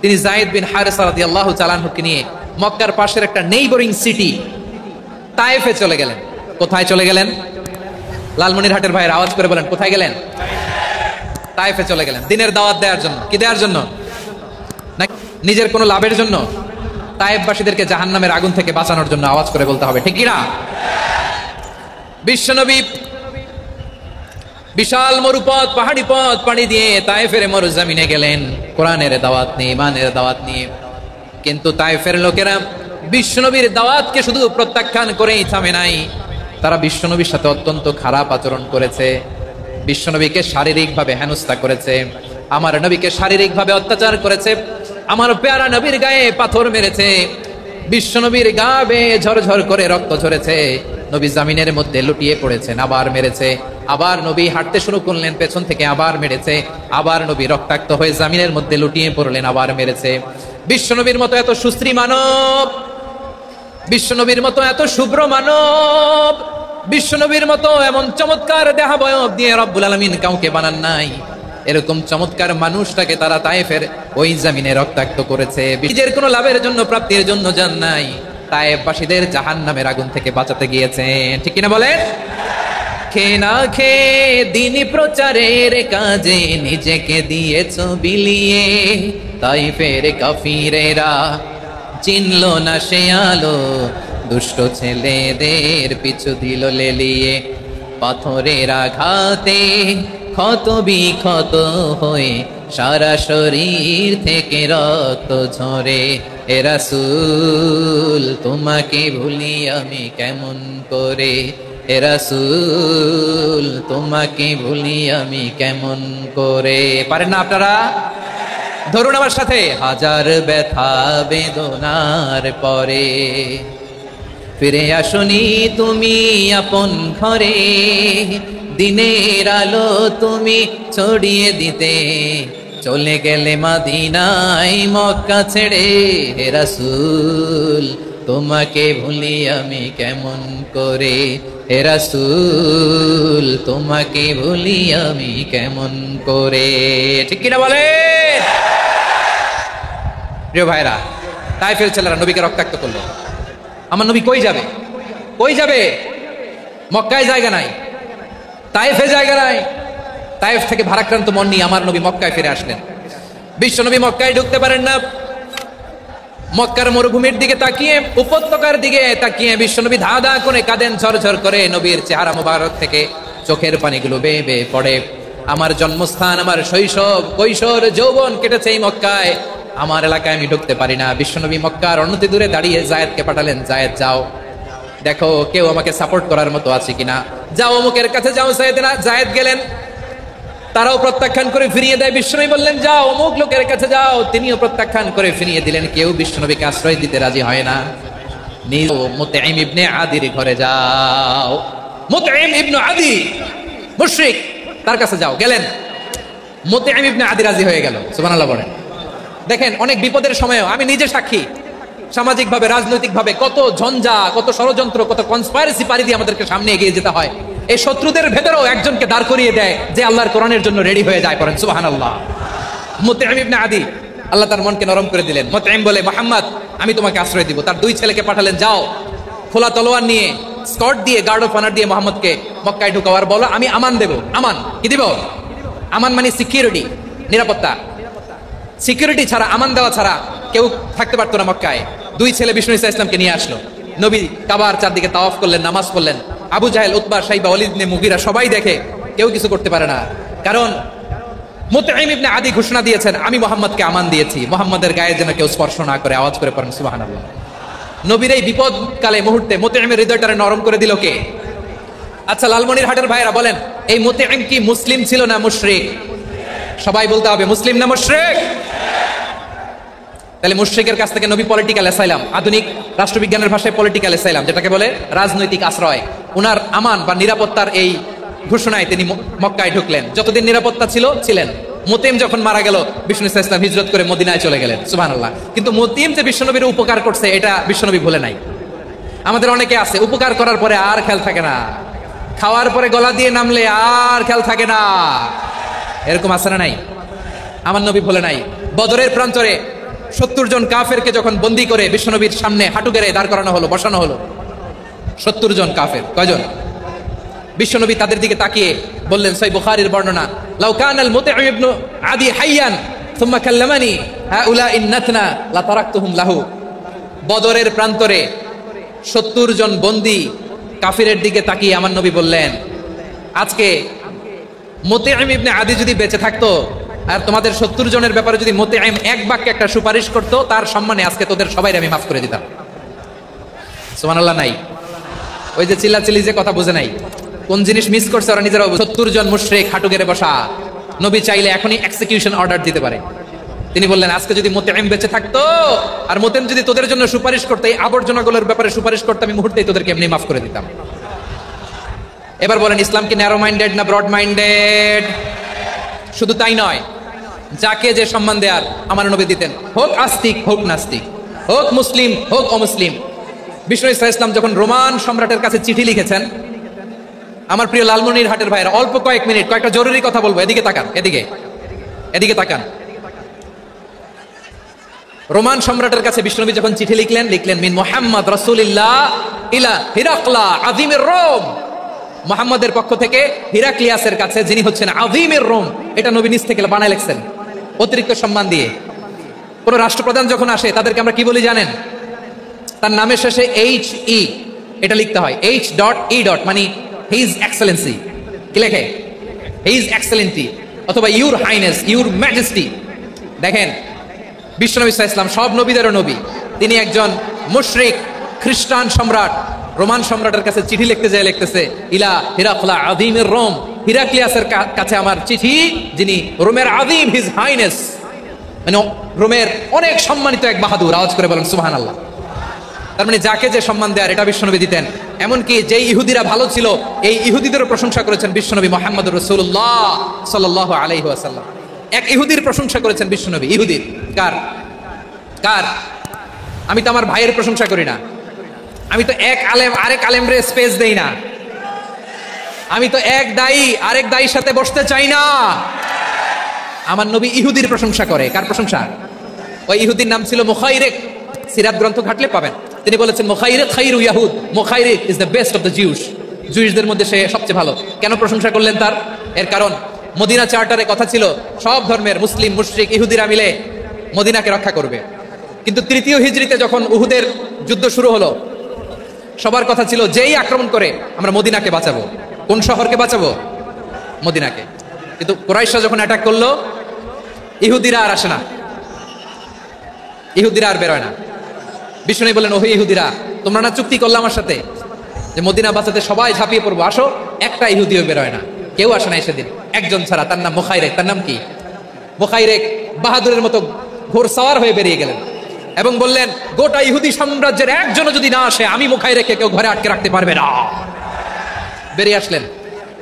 তিনি যায়েদ বিন হারেসা রাদিয়াল্লাহু তাআলা আনহুকে নিয়ে মক্কার পাশের একটা নেইবরিং সিটি তায়েফে চলে গেলেন। কোথায় চলে গেলেন? লালমনিরহাটের ভাইয়ের আওয়াজ করে বলেন, কোথায় গেলেন? তায়েফে চলে গেলেন দিনের দাওয়াত দেওয়ার জন্য। কি দেওয়ার জন্য? না নিজের কোনো লাভের জন্য? তায়েফবাসীদেরকে জাহান্নামের আগুন থেকে বাঁচানোর জন্য। আওয়াজ করে বলতে হবে, ঠিক কি না? বিশ্বনবী বিশাল মরুপথ, পাহাড়ি পথ পাড়ি দিয়ে তায়েফের মরুজমিনে গেলেন কোরআনের দাওয়াত নিয়ে, ইমানের দাওয়াত নিয়ে। কিন্তু তায়েফের লোকেরা বিশ্বনবীর দাওয়াতকে শুধু প্রত্যাখ্যান করেই থামে নাই, তারা বিশ্বনবীর সাথে অত্যন্ত খারাপ আচরণ করেছে। বিশ্বনবীকে শারীরিকভাবে হেনস্থা করেছে, আমার নবীকে শারীরিকভাবে অত্যাচার করেছে, আমার পেয়ারা নবীর গায়ে পাথর মেরেছে, বিশ্বনবীর গা বেয়ে ঝরঝর করে রক্ত ঝরেছে, নবী জামিনের মধ্যে লুটিয়ে পড়েছেন, আবার মেরেছে, আবার নবী হাঁটতে শুরু করলেন, পেছন থেকে আবার মেরেছে, আবার নবী রক্তাক্ত হয়ে জামিনের মধ্যে লুটিয়ে পড়লেন, আবার মেরেছে। বিশ্বনবীর মতো এত সুশ্রী মানব, বিশ্বনবীর মতো এত শুভ্র মানব, বিশ্বনবীর মতো এমন চমৎকার দেহাবয়ব দিয়ে রব্বুল আলামিন কাউকে বানান নাই। এরকম চমৎকার মানুষটাকে তারা তায়েফের ওই জমিনে রক্তাক্ত করেছে। নিজের কোনো লাভের জন্য, প্রাপ্তির জন্য যান নাই, তায়েফবাসীদের জাহান্নামের আগুন থেকে বাঁচাতে গিয়েছেন। ঠিক কিনা বলেন? খেয়ে না খেয়ে দিনী প্রচারের কাজে নিজেকে দিয়েছ বিলিয়ে, তায়েফের কাফিরেরা চিনল না সে আলো, দুষ্ট ছেলেদের পিছু দিল লেলিয়ে, পাথরের আঘাতে ক্ষত বিক্ষত হয়ে সারা শরীর থেকে রক্ত ঝরে। এ রাসূল তোমাকে ভুলি আমি কেমন করে, এ রাসূল তোমাকে ভুলি আমি কেমন করে। পারেন না আপনারা? ধরুন আমার সাথে, হাজার ব্যথা বেদনার পরে ফিরে আসনি তুমি আপন ঘরে, দিনের আলো তুমি ছড়িয়ে দিতে চলে গেলে মদিনায় মক্কা ছেড়ে। হে রাসূল তোমাকে ভুলি আমি কেমন করে, হে রাসূল তোমাকে ভুলি আমি কেমন করে। ঠিক কিনা বলে? প্রিয় ভাইরা, তায়েফের ছেলেরা নবীকে রক্তাক্ত করলো। আমার নবী কই যাবে? কই যাবে? মক্কায় জায়গা নাই, তায়েফে জায়গা নাই। তায়েফ থেকে ভারাক্রান্ত মন নিয়ে আমার নবী মক্কায় ফিরে আসলেন। বিশ্ব নবী মক্কায় ঢুকতে পারেন না। মক্কার মরুভূমির দিকে তাকিয়ে, উপত্যকার দিকে তাকিয়ে বিশ্বনবী ধা ধা করে কাঁদেন, ঝরঝর করে। নবীর চেহারা মোবারক থেকে চোখের পানিগুলো বেয়ে বেয়ে পড়ে। আমার জন্মস্থান, আমার শৈশব, কৈশোর, যৌবন কেটেছে এই মক্কায়, আমার এলাকায় আমি ঢুকতে পারি না। বিশ্বনবী মক্কার অনতি দূরে দাঁড়িয়ে জায়েদকে পাঠালেন, জায়েদ যাও দেখো কেউ আমাকে সাপোর্ট করার মতো আছে কিনা, যাও অমুকের কাছে যাও। জায়েদ গেলেন, তারাও প্রত্যাখ্যান করে ফিরিয়ে দেয়। বিশ্বনবী বললেন যাও অমুক লোকের কাছে যাও, তিনিও প্রত্যাখ্যান করে ফিরিয়ে দিলেন। কেউ বিশ্বনবীকে আশ্রয় দিতে রাজি হয় না। মুতঈম ইবনে আদির ঘরে যাও, মুতঈম ইবনে আদি মুশরিক, তার কাছে যাও। গেলেন, মুতঈম ইবনে আদি রাজি হয়ে গেল। সুবহানাল্লাহ বলেন। দেখেন, অনেক বিপদের সময়ও আমি নিজে সাক্ষী, সামাজিকভাবে, রাজনৈতিকভাবে কত ঝঞ্ঝা, কত ষড়যন্ত্র, কত কনস্পাইরেসি পাড়ি দিয়ে আমাদেরকে সামনে এগিয়ে যেতে হয়। এই শত্রুদের ভেতরেও একজনকে দাঁড় করিয়ে দেয় যে আল্লাহর কোরআনের জন্য রেডি হয়ে যায়। পড়েন সুবহানাল্লাহ। মুতঈম ইবনে আদি, আল্লাহ তার মনকে নরম করে দিলেন। মুতঈম বলে, মুহাম্মদ আমি তোমাকে আশ্রয় দিব। তার দুই ছেলেকে পাঠালেন, যাও খোলা তলোয়ার নিয়ে, স্কট দিয়ে, গার্ড অফ অনার দিয়ে মোহাম্মদকে মক্কায় ঢুকাওয়ার বলো, আমি আমান দেব। আমান কি দিব? আমান মানে সিকিউরিটি, নিরাপত্তা। সিকিউরিটি ছাড়া, আমান দেওয়া ছাড়া কেউ থাকতে পারতো না মক্কায়। দুই ছেলে বিষ্ণু ইসা ইসলামকে নিয়ে আসলো। নবী কাবার চারদিকে তাওয়াফ করলেন, নামাজ পড়লেন। আবু জাহেল, উতবা, শাইবা, ওয়ালিদ ইবনে মুগীরা সবাই দেখে, কেউ কিছু করতে পারে না। কারণ মুতঈম ইবনে আদি ঘোষণা দিয়েছেন, আমি মুহাম্মদকে আমান দিয়েছি, মুহাম্মদের গায়ে যেন কেউ স্পর্শ না করে। আওয়াজ করে পড়েন সুবহানাল্লাহ। নবীর এই বিপদকালে মুহূর্তে মুতঈমের হৃদয়টারে নরম করে দিল কে? আচ্ছা লালমনিরহাটের ভাইরা বলেন, এই মুতঈম কি মুসলিম ছিল না মুশরিক? সবাই বলতে হবে মুসলিম না মুশরিক? তাহলে মুশরিকের কাছ থেকে নবী পলিটিক্যাল অ্যাসাইলাম, আধুনিক রাষ্ট্রবিজ্ঞানের ভাষায় পলিটিক্যাল অ্যাসাইলাম যেটাকে বলে, রাজনৈতিক আশ্রয়, উনার আমান বা নিরাপত্তার এই ঘোষণায় তিনি মক্কায় ঢুকলেন। যতদিন নিরাপত্তা ছিলেন। মুতঈম যখন মারা গেল, বিষ্ণু ইসলাম হিজরত করে মদিনায় চলে গেলেন। সুবহানাল্লাহ। কিন্তু মুতঈম যে বিশ্বনবীর উপকার করছে এটা বিশ্বনবী ভুলে নাই। আমাদের অনেকে আছে উপকার করার পরে আর খেয়াল থাকে না, খাওয়ার পরে গলা দিয়ে নামলে আর খেয়াল থাকে না, এরকম আছে না নাই? আমার নবী ভুলে নাই। বদরের প্রান্তরে 70 জন কাফেরকে যখন বন্দী করে বিশ্বনবীর সামনে হাঁটু গেড়ে দাঁড় করানো হলো, বসানো হলো, 70 জন কাফের। কয়জন? বিশ্বনবী তাদের দিকে তাকিয়ে বললেন, সহিহ বুখারীর বর্ণনা, লাউ কানাল মুতঈম ইবনে আদি হাইয়ান সুম্মা কাল্লামানি হাউলাই নাতনা লা তারাকতুহুম লাহু। বদরের প্রান্তরে 70 জন বন্দী কাফিরের দিকে তাকিয়ে আমার নবী বললেন, আজকে মুতঈম ইবনে আদি যদি বেঁচে থাকতো আর তোমাদের 70 জনের ব্যাপারে যদি মুতঈম এক বাক্যে একটা সুপারিশ করতো, তার সম্মানে আজকে তোদের সবাই আমি মাফ করে দিতাম। সুবহানাল্লাহ। নাই ওই যে চিল্লাচিল্লি যে কথা বুঝে নাই, কোন জিনিস মিস করছে ওরা নিজেরা। 70 জন মুশরিক হাঁটু গেড়ে বসা, নবী চাইলে এখনই এক্সিকিউশন অর্ডার দিতে পারে। তিনি বললেন, আজকে যদি মুতঈম বেঁচে থাকতো আর মুতঈম যদি তোদের জন্য সুপারিশ করতে, এই আবর্জনাগুলোর ব্যাপারে সুপারিশ করতে, আমি মুহূর্তেই তোদেরকে এমনি মাফ করে দিতাম। এবার বলেন, ইসলাম কি ন্যারো মাইন্ডেড না ব্রড মাইন্ডেড? শুধু তাই নয়, যাকে যে সম্মান দেয়ার আমার নবী দিতেন, হোক আস্তিক হোক নাস্তিক, হোক মুসলিম হোক অমুসলিম। বিষ্ণু ইসলাম যখন রোমান সম্রাটের কাছে চিঠি লিখেছেন, আমার প্রিয় লালমনিরহাটের ভাইরা, অল্প কয়েক মিনিট কয়েকটা জরুরি কথা বলবো, এদিকে তাকান, এদিকে তাকান। রোমান সম্রাটের কাছে বিষ্ণুনবী যখন চিঠি লিখলেন মিন মুহাম্মদ রাসূলিল্লাহ ইলা হিরাকলা আযীমের রোম, মুহাম্মদের পক্ষ থেকে হিরাক্লিয়াসের কাছে, যিনি হচ্ছেন আযীমের রোম। এটা নবী নিজ থেকে বানায় লিখছেন, অতিরিক্ত সম্মান দিয়ে। কোন রাষ্ট্রপ্রধান যখন আসে তাদেরকে আমরা কি বলি জানেন? তার নামের শেষে HE এটা লিখতে হয়, H.E. মানে হিজ এক্সেলেন্সি। কি লেখে? হিজ এক্সেলেন্সি অথবা ইউর হাইনেস, ইউর ম্যাজেস্টি। দেখেন, বিশ্বনবী সাল্লাল্লাহু আলাইহি ওয়াসাল্লাম সব নবীদেরও নবী, তিনি একজন মুশরিক খ্রিস্টান সম্রাট রোমান সম্রাটের কাছে চিঠি লিখতে যায়, লিখতেছে ইলা হিরাকলা আযীমের রোম, হিরাক্লিয়াসের কাছে আমার চিঠি, যিনি রোমের আযীম, হিজ হাইনেস, মানে রোমের অনেক সম্মানিত এক বাহাদুর। আওয়াজ করে বলেন সুবহানাল্লাহ। তার মানে যাকে যে সম্মান দেয়ার এটা বিশ্বনবী দিতেন। এমনকি যেই ইহুদিরা ভালো ছিল, এই ইহুদিদেরও প্রশংসা করেছেন বিশ্বনবী মুহাম্মদুর রাসূলুল্লাহ সাল্লাল্লাহু আলাইহি ওয়াসাল্লাম। এক ইহুদির প্রশংসা করেছেন বিশ্বনবী। ইহুদির কার? আমি তো আমার ভাইয়ের প্রশংসা করি না, আমি তো এক আলেম আরেক আলেমরে স্পেস দেই না, আমি তো এক দায়ী আরেক দায়ীর সাথে বসতে চাই না। আমার নবী ইহুদির প্রশংসা করে। কার প্রশংসা? ওই ইহুদির নাম ছিল মুখাইরিক। সিরাত গ্রন্থ ঘাটলে পাবেন। তিনি বলেছেন মুখাইরিক খাইরু ইয়াহুদ, Mukhayriq is the best of the Jews. জুইশদের মধ্যে সে সবচেয়ে ভালো। কেন প্রশংসা করলেন তার? এর কারণ মদিনা চার্টারে কথা ছিল সব ধর্মের মুসলিম মুশরিক ইহুদিরা মিলে মদিনাকে রক্ষা করবে। কিন্তু 3য় হিজরিতে যখন উহুদের যুদ্ধ শুরু হলো, সবার কথা ছিল যেই আক্রমণ করে আমরা মদিনাকে বাঁচাবো। কোন শহরকে বাঁচাবো? মদিনাকে। কিন্তু কুরাইশরা যখন অ্যাটাক করলো, ইহুদিরা আর আসে না, ইহুদিরা আর বেরোয় না। বিষ্ণু বললেন, ওহে ইহুদিরা, তোমরা না চুক্তি করলে আমার সাথে যে মদিনা বাঁচাতে সবাই ঝাঁপিয়ে পড়বো, আসো। একটা ইহুদিও বেরোয় না, কেউ আসে না সেদিন, একজন ছাড়া। তার নাম মুখাইরেক। তার নাম কি? মুখাইরেক বাহাদুরের মতো ঘোড়সওয়ার হয়ে বেরিয়ে গেলেন এবং বললেন, গোটা ইহুদি সাম্রাজ্যের একজনও যদি না আসে, আমি মুখাইরেককে কেউ ঘরে আটকে রাখতে পারবে না। বেরিয়ে আসলেন,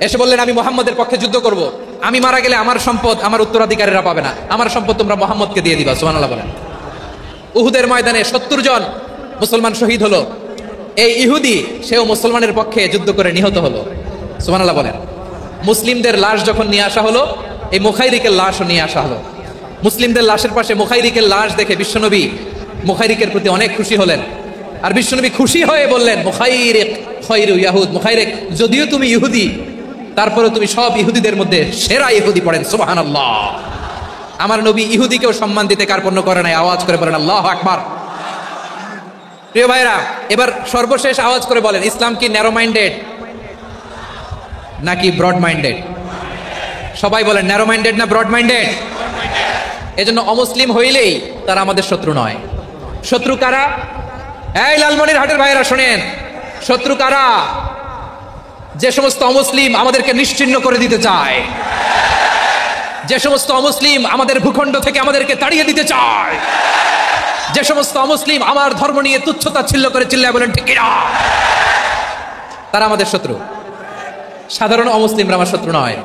এসে বললেন, আমি মুহাম্মদের পক্ষে যুদ্ধ করব। আমি মারা গেলে আমার সম্পদ আমার উত্তরাধিকারীরা পাবে না, আমার সম্পদ তোমরা মুহাম্মদকে দিয়ে দিবা। সুবহানাল্লাহ বলেন। উহুদের ময়দানে 70 জন মুসলমান শহীদ হলো। এই ইহুদি, সেও মুসলমানের পক্ষে যুদ্ধ করে নিহত হলো। সুবহানাল্লাহ বলেন। মুসলিমদের লাশ যখন নিয়ে আসা হলো, এই মুখাইরিকের লাশও নিয়ে আসা হলো। মুসলিমদের লাশের পাশে মুখাইরিকের লাশ দেখে বিশ্বনবী মুখাইরিকের প্রতি অনেক খুশি হলেন। আর বিশ্বনবী খুশি হয়ে বললেন, মুখাইরিক খায়রু ইয়াহুদ, মুখাইরিক যদিও তুমি ইহুদি, তারপরে তুমি সব ইহুদিদের মধ্যে সেরা ইহুদি। পড়েন সুবহানাল্লাহ। আমার নবী ইহুদিকেও সম্মান দিতে কার্পণ্য করে নাই। আওয়াজ করে বলেন আল্লাহু আকবার। প্রিয় ভাইরা, এবার সর্বশেষ আওয়াজ করে বলেন, ইসলাম কি ন্যারো মাইন্ডেড নাকি ব্রড মাইন্ডেড? সবাই বলেন ন্যারো মাইন্ডেড না ব্রড মাইন্ডেড? এজন্য অমুসলিম হইলেই তারা আমাদের শত্রু নয়। শত্রু কারা? এই লালমনিরহাটের ভাইয়েরা শোনেন, শত্রু কারা? যে সমস্ত অমুসলিম আমাদেরকে নিশ্চিহ্ন করে দিতে চায়, যে সমস্ত অমুসলিম আমাদের ভূখণ্ড থেকে আমাদেরকে তাড়িয়ে দিতে চায়, যে সমস্ত অমুসলিম আমার ধর্ম নিয়ে তুচ্ছতাচ্ছিল্য করে চিল্লায় বলেন ঠিক কিনা, তারা আমাদের শত্রু। সাধারণ অমুসলিমরা আমার শত্রু নয়।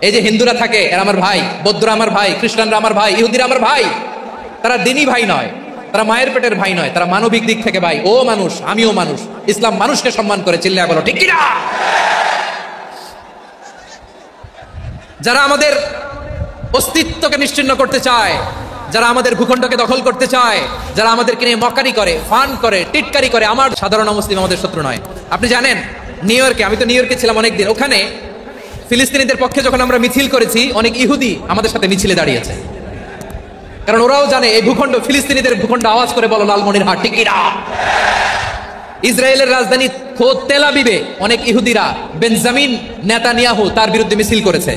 এই যে হিন্দুরা থাকে এরা আমার ভাই, বৌদ্ধরা আমার ভাই, খ্রিস্টানরা আমার ভাই, ইহুদিরা আমার ভাই। তারা দিনই ভাই নয়, তারা মায়ের পেটের ভাই নয়, তারা মানবিক দিক থেকে ভাই। ও মানুষ, আমিও মানুষ, ইসলাম মানুষকে সম্মান করে, চিল্লায় বলো ঠিক কিনা। যারা আমাদের অস্তিত্বকে নিশ্চিহ্ন করতে চায়, যারা আমাদের ভূখণ্ডকে দখল করতে চায়, যারা আমাদেরকে নিয়ে মক্কারি করে, ফান করে, টিটকারি করে, আমার সাধারণ মুসলিম আমাদের শত্রু নয়। আপনি জানেন নিউ ইয়র্কে, আমি তো নিউ ইয়র্কে ছিলাম অনেকদিন, ওখানে ফিলিস্তিনিদের পক্ষে যখন আমরা মিছিল করেছি অনেক ইহুদি আমাদের সাথে মিছিলে দাঁড়িয়েছে, কারণ ওরাও জানে এই ভূখণ্ড ফিলিস্তিনিদের ভূখণ্ড। আওয়াজ করে বলো লালমনিরহাট ঠিক কিনা। ইসরায়েলের রাজধানী খোদ তেল আবিবে অনেক ইহুদিরা বেঞ্জামিন নেতানিয়াহু তার বিরুদ্ধে মিছিল করেছে।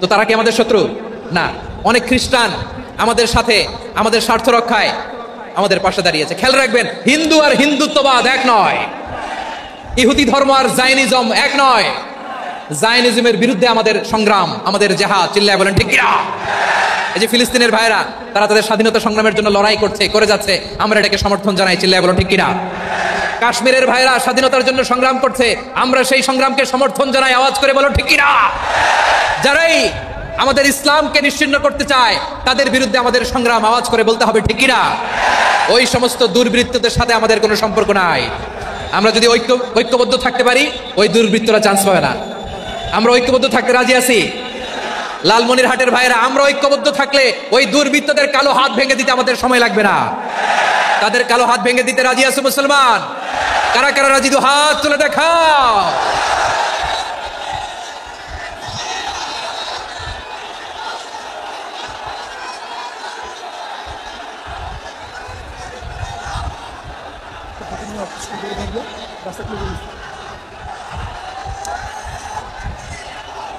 তো তারা কি আমাদের শত্রু? না। অনেক খ্রিস্টান আমাদের সাথে আমাদের স্বার্থ রক্ষায় আমাদের পাশে দাঁড়িয়েছে। খেয়াল রাখবেন, হিন্দু আর হিন্দুত্ববাদ এক নয়, ইহুদি ধর্ম আর জায়নিজম এক নয়। জায়নিজমের বিরুদ্ধে আমাদের সংগ্রাম, আমাদের জেহাদ, চিল্লায় বলেন ঠিক কিনা। এই যে ফিলিস্তিনের ভাইরা, তারা তাদের স্বাধীনতা সংগ্রামের জন্য লড়াই করছে, করে যাচ্ছে, আমরা এটাকে সমর্থন জানাই, চিল্লায় বলেন ঠিক কিনা। কাশ্মীরের ভাইরা স্বাধীনতার জন্য সংগ্রাম করছে, আমরা সেই সংগ্রামকে সমর্থন জানাই, আওয়াজ করে বলো ঠিক কিনা। যারাই আমাদের ইসলামকে নিশ্চিহ্ন করতে চায় তাদের বিরুদ্ধে আমাদের সংগ্রাম, আওয়াজ করে বলতে হবে ঠিক কিনা। ওই সমস্ত দুর্বৃত্তদের সাথে আমাদের কোনো সম্পর্ক নাই। আমরা যদি ঐক্যবদ্ধ থাকতে পারি, ওই দুর্বৃত্তরা চান্স পাবে না। আমরা ঐক্যবদ্ধ থাকতে রাজি আছি। লালমনিরহাটের ভাইরা, আমরা ঐক্যবদ্ধ থাকলে ওই দুর্বৃত্তদের কালো হাত ভেঙে দিতে আমাদের সময় লাগবে না। তাদের কালো হাত ভেঙে দিতে রাজি আছে মুসলমান? কারা কারা রাজি? দু হাত তুলে দেখাও।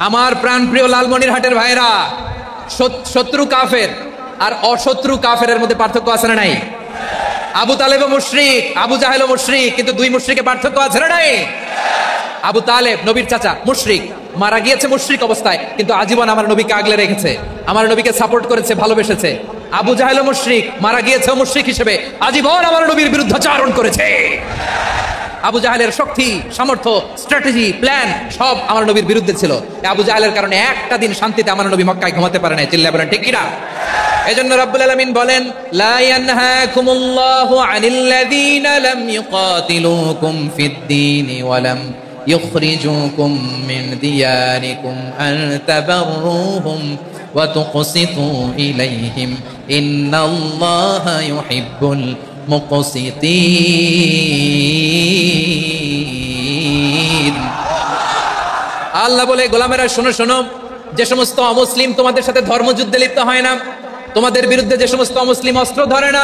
আমার প্রাণপ্রিয় লালমনিরহাটের ভাইরা, শত্রু কাফের আর অশত্রু কাফেরের মধ্যে পার্থক্য আছে না নাই? আবু তালেব মুশরিক, আবু জাহেল মুশরিক, কিন্তু দুই মুশরিকের পার্থক্য আছে না নাই? আবু তালেব নবীর চাচা, মুশরিক, মারা গিয়েছে মুশরিক অবস্থায়, কিন্তু আজীবন আমার নবীকে আগলে রেখেছে, আমার নবীকে সাপোর্ট করেছে, ভালোবেসেছে। আবু জাহেল মুশরিক, মারা গিয়েছে মুশরিক হিসেবে, আজীবন আমার নবীর বিরুদ্ধাচরণ করেছে। আবু জাহেলের শক্তি, সামর্থ্য, স্ট্র্যাটেজি, প্ল্যান সব আমার নবীর বিরুদ্ধে ছিল। আবু জাহেলের কারণে একটা দিন শান্তিতে আমার নবী মক্কায় ঘুমাতে পারে না, চিল্লায় বলেন ঠিক কিনা। এজন্য রাব্বুল আলামিন বলেন, লা ইয়ানহাকুমুল্লাহু আনিল্লাযীনা লাম ইউকাতিলুকুম ফিদ-দীনি ওয়া লাম ইখরিজুকুম মিন দিয়ারিকুম আন তাবাররুহুম ওয়া তুকসিতু ইলাইহিম ইন্নাল্লাহা ইউহিব্বুল মুকসিতিন। আল্লাহ বলে, গোলামেরা শোনো শোনো, যে সমস্ত অমুসলিম তোমাদের সাথে ধর্মযুদ্ধে লিপ্ত হয় না, তোমাদের বিরুদ্ধে যে সমস্ত অমুসলিম অস্ত্র ধরে না,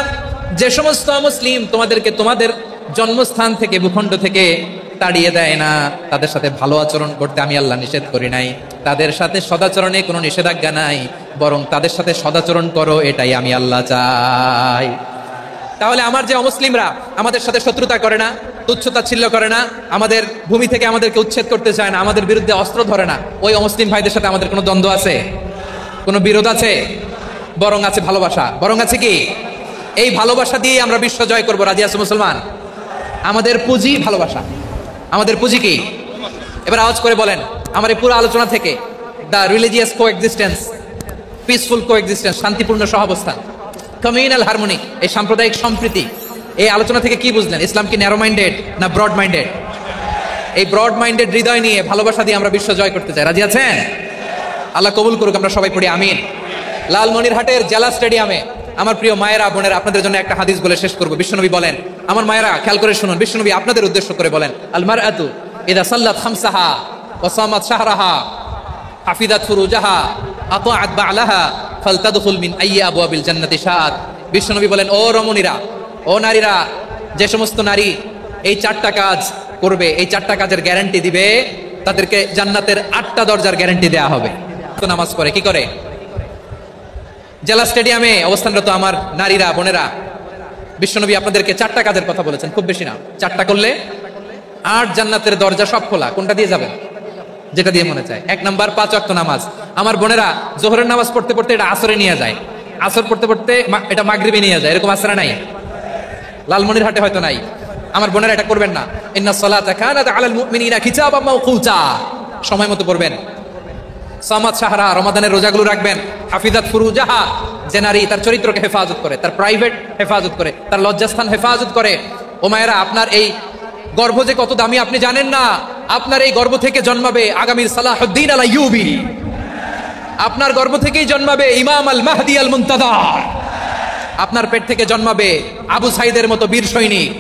যে সমস্ত অমুসলিম তোমাদেরকে তোমাদের জন্মস্থান থেকে, ভূখণ্ড থেকে তাড়িয়ে দেয় না, তাদের সাথে ভালো আচরণ করতে আমি আল্লাহ নিষেধ করি নাই। তাদের সাথে সদাচরণে কোনো নিষেধাজ্ঞা নাই, বরং তাদের সাথে সদাচরণ করো, এটাই আমি আল্লাহ চাই। তাহলে আমার যে অমুসলিমরা আমাদের সাথে শত্রুতা করে না, তুচ্ছতাচ্ছিল্য করে না, আমাদের ভূমি থেকে আমাদেরকে উচ্ছেদ করতে চায় না, আমাদের বিরুদ্ধে অস্ত্র ধরে না, ওই অমুসলিম ভাইদের সাথে আমাদের কোনো দ্বন্দ্ব আছে? কোনো বিরোধ আছে? বরং আছে ভালোবাসা। বরং আছে কি? এই ভালোবাসা দিয়ে আমরা বিশ্ব জয় করবো। রাজি আছে মুসলমান? আমাদের পুঁজি ভালোবাসা। আমাদের পুঁজি কি? এবার আওয়াজ করে বলেন, আমার এই পুরো আলোচনা থেকে the religious coexistence, peaceful coexistence, শান্তিপূর্ণ সহাবস্থান, কমিউনাল হারমোনি, এই সাম্প্রদায়িক সম্প্রীতি, এই আলোচনা থেকে কি বুঝলেন? ইসলাম কি ন্যারো মাইন্ডেড না ব্রড মাইন্ডেড? এই ব্রড মাইন্ডেড হৃদয় নিয়ে, ভালোবাসা দিয়ে আমরা বিশ্ব জয় করতে চাই। রাজি আছেন? আল্লাহ কবুল করুক, আমরা সবাই পড়ি আমিন। লালমনিরহাটের জেলা স্টেডিয়ামে আমার প্রিয় মায়েরা, বোনেরা, আপনাদের জন্য একটা হাদিস বলে শেষ করবো। বিশ্বনবী বলেন, আমার মায়েরা খেয়াল করে শুনুন, বিশ্বনবী আপনাদের উদ্দেশ্য করে বলেন, আল মারআতু ইযা সাল্লাত খামসাহা ওয়া সামাত শাহরাহা হাফিজাত ফুরুজাহা আতাআত বা'লাহা ফালতাদখুল মিন আইয়ি আবওয়াবিল জান্নাতি শাআত। বিশ্বনবী বলেন, ও রমণীরা, ও নারীরা, যে সমস্ত নারী এই চারটা কাজ করবে, এই চারটা কাজের গ্যারান্টি দিবে, তাদেরকে জান্নাতের 8টা দরজার গ্যারান্টি দেয়া হবে। তো নামাজ পড়ে কি করে? জেলা স্টেডিয়ামে অবস্থানরত আমার নারীরা, বোনেরা, বিশ্বনবী আপনাদেরকে 4টা কাজের কথা বলেছেন, খুব বেশি না, 4টা করলে 8 জান্নাতের দরজা সব খোলা। কোনটা দিয়ে যাবেন? যেটা দিয়ে মনে চায়। 1 নাম্বার 5 ওয়াক্ত নামাজ। আমার বোনেরা জোহরের নামাজ পড়তে পড়তে এটা আসরে নিয়ে যায়, আসর পড়তে পড়তে এটা মাগরিবে নিয়ে যায়। এরকম আসরা নাই? লালমনিরহাটে হয়তো নাই। আমার বোনেরা এটা করবেন না। ইন্নাস সালাতা কানাত আলাল মুমিনিনা কিতাবাম মাওকুতা, সময় মতো পড়বেন। সামাদ শাহরা, রমাদানের রোজাগুলো রাখবেন। হাফিজাত ফুরুজাহা, যে নারী তার চরিত্রকে হেফাজত করে, তার প্রাইভেট হেফাজত করে, তার লজ্জাস্থান হেফাজত করে। ও মায়েরা, আপনার এই গর্ভ যে কত দামি আপনি জানেন না। আপনার এই গর্ভ থেকে জন্মাবে আগামীর সালাহুদ্দিন আল আইয়ুবী। আপনার গর্ভ থেকেই জন্মাবে ইমাম আল মাহদি আল মুনতাদার। আপনার পেট থেকে জন্মাবে আবু সাইদের মতো বীর সৈনিক।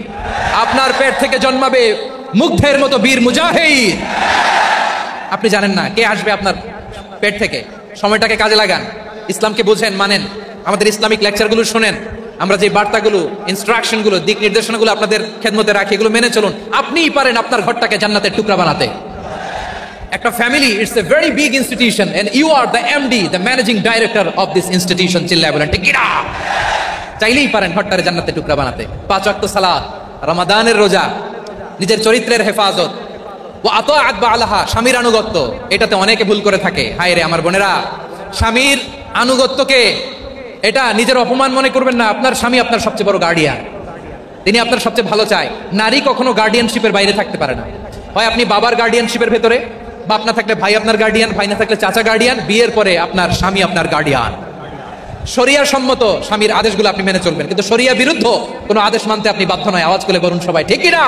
আপনার পেট থেকে জন্মাবে মুগ্ধের মতো বীর মুজাহিদ। আপনি জানেন না কে আসবে আপনার পেট থেকে। সময়টাকে কাজে লাগান, ইসলামকে বুঝেন, মানেন, আমাদের ইসলামিক লেকচারগুলো শোনেন। আমরা যে বার্তাগুলো, ইনস্ট্রাকশনগুলো, দিক নির্দেশনাগুলো আপনাদের খেদমতে রাখি, এগুলো মেনে চলুন। আপনিই পারেন আপনার ঘরটাকে জান্নাতের টুকরা বানাতে। একটা family, it's a very big institution and you are the MD, the managing director of this institution. চিল্লায় বলেন ঠিক কিনা? চাইলেই পারেন ঘরটারে জান্নাতের টুকরা বানাতে। 5 ওয়াক্ত সালাত, রমাদানের রোজা, নিজের চরিত্রের হেফাজত, ওয়া আতাআত বালাহা, স্বামীর আনুগত্য। এটাতে অনেকে ভুল করে থাকে। হায় রে আমার বোনেরা, স্বামীর আনুগত্যকে এটা নিজের অপমান মনে করবেন না। আপনার স্বামী আপনার সবচেয়ে বড় গার্ডিয়ান, তিনি আপনার সবচেয়ে ভালো চায়। নারী কখনো গার্ডিয়ানশিপের বাইরে থাকতে পারে না। হয় আপনি বাবার গার্ডিয়ানশিপের ভেতরে, বাপ না থাকলে ভাই আপনার গার্ডিয়ান, ভাই না থাকলে চাচা গার্ডিয়ান, বিয়ের পরে আপনার স্বামী আপনার গার্ডিয়ান। শরিয়া সম্মত স্বামীর আদেশগুলো আপনি মেনে চলবেন, কিন্তু শরিয়া বিরুদ্ধ কোনো আদেশ মানতে আপনি বাধ্য নয়। আওয়াজ করে বলুন সবাই ঠিক কিনা?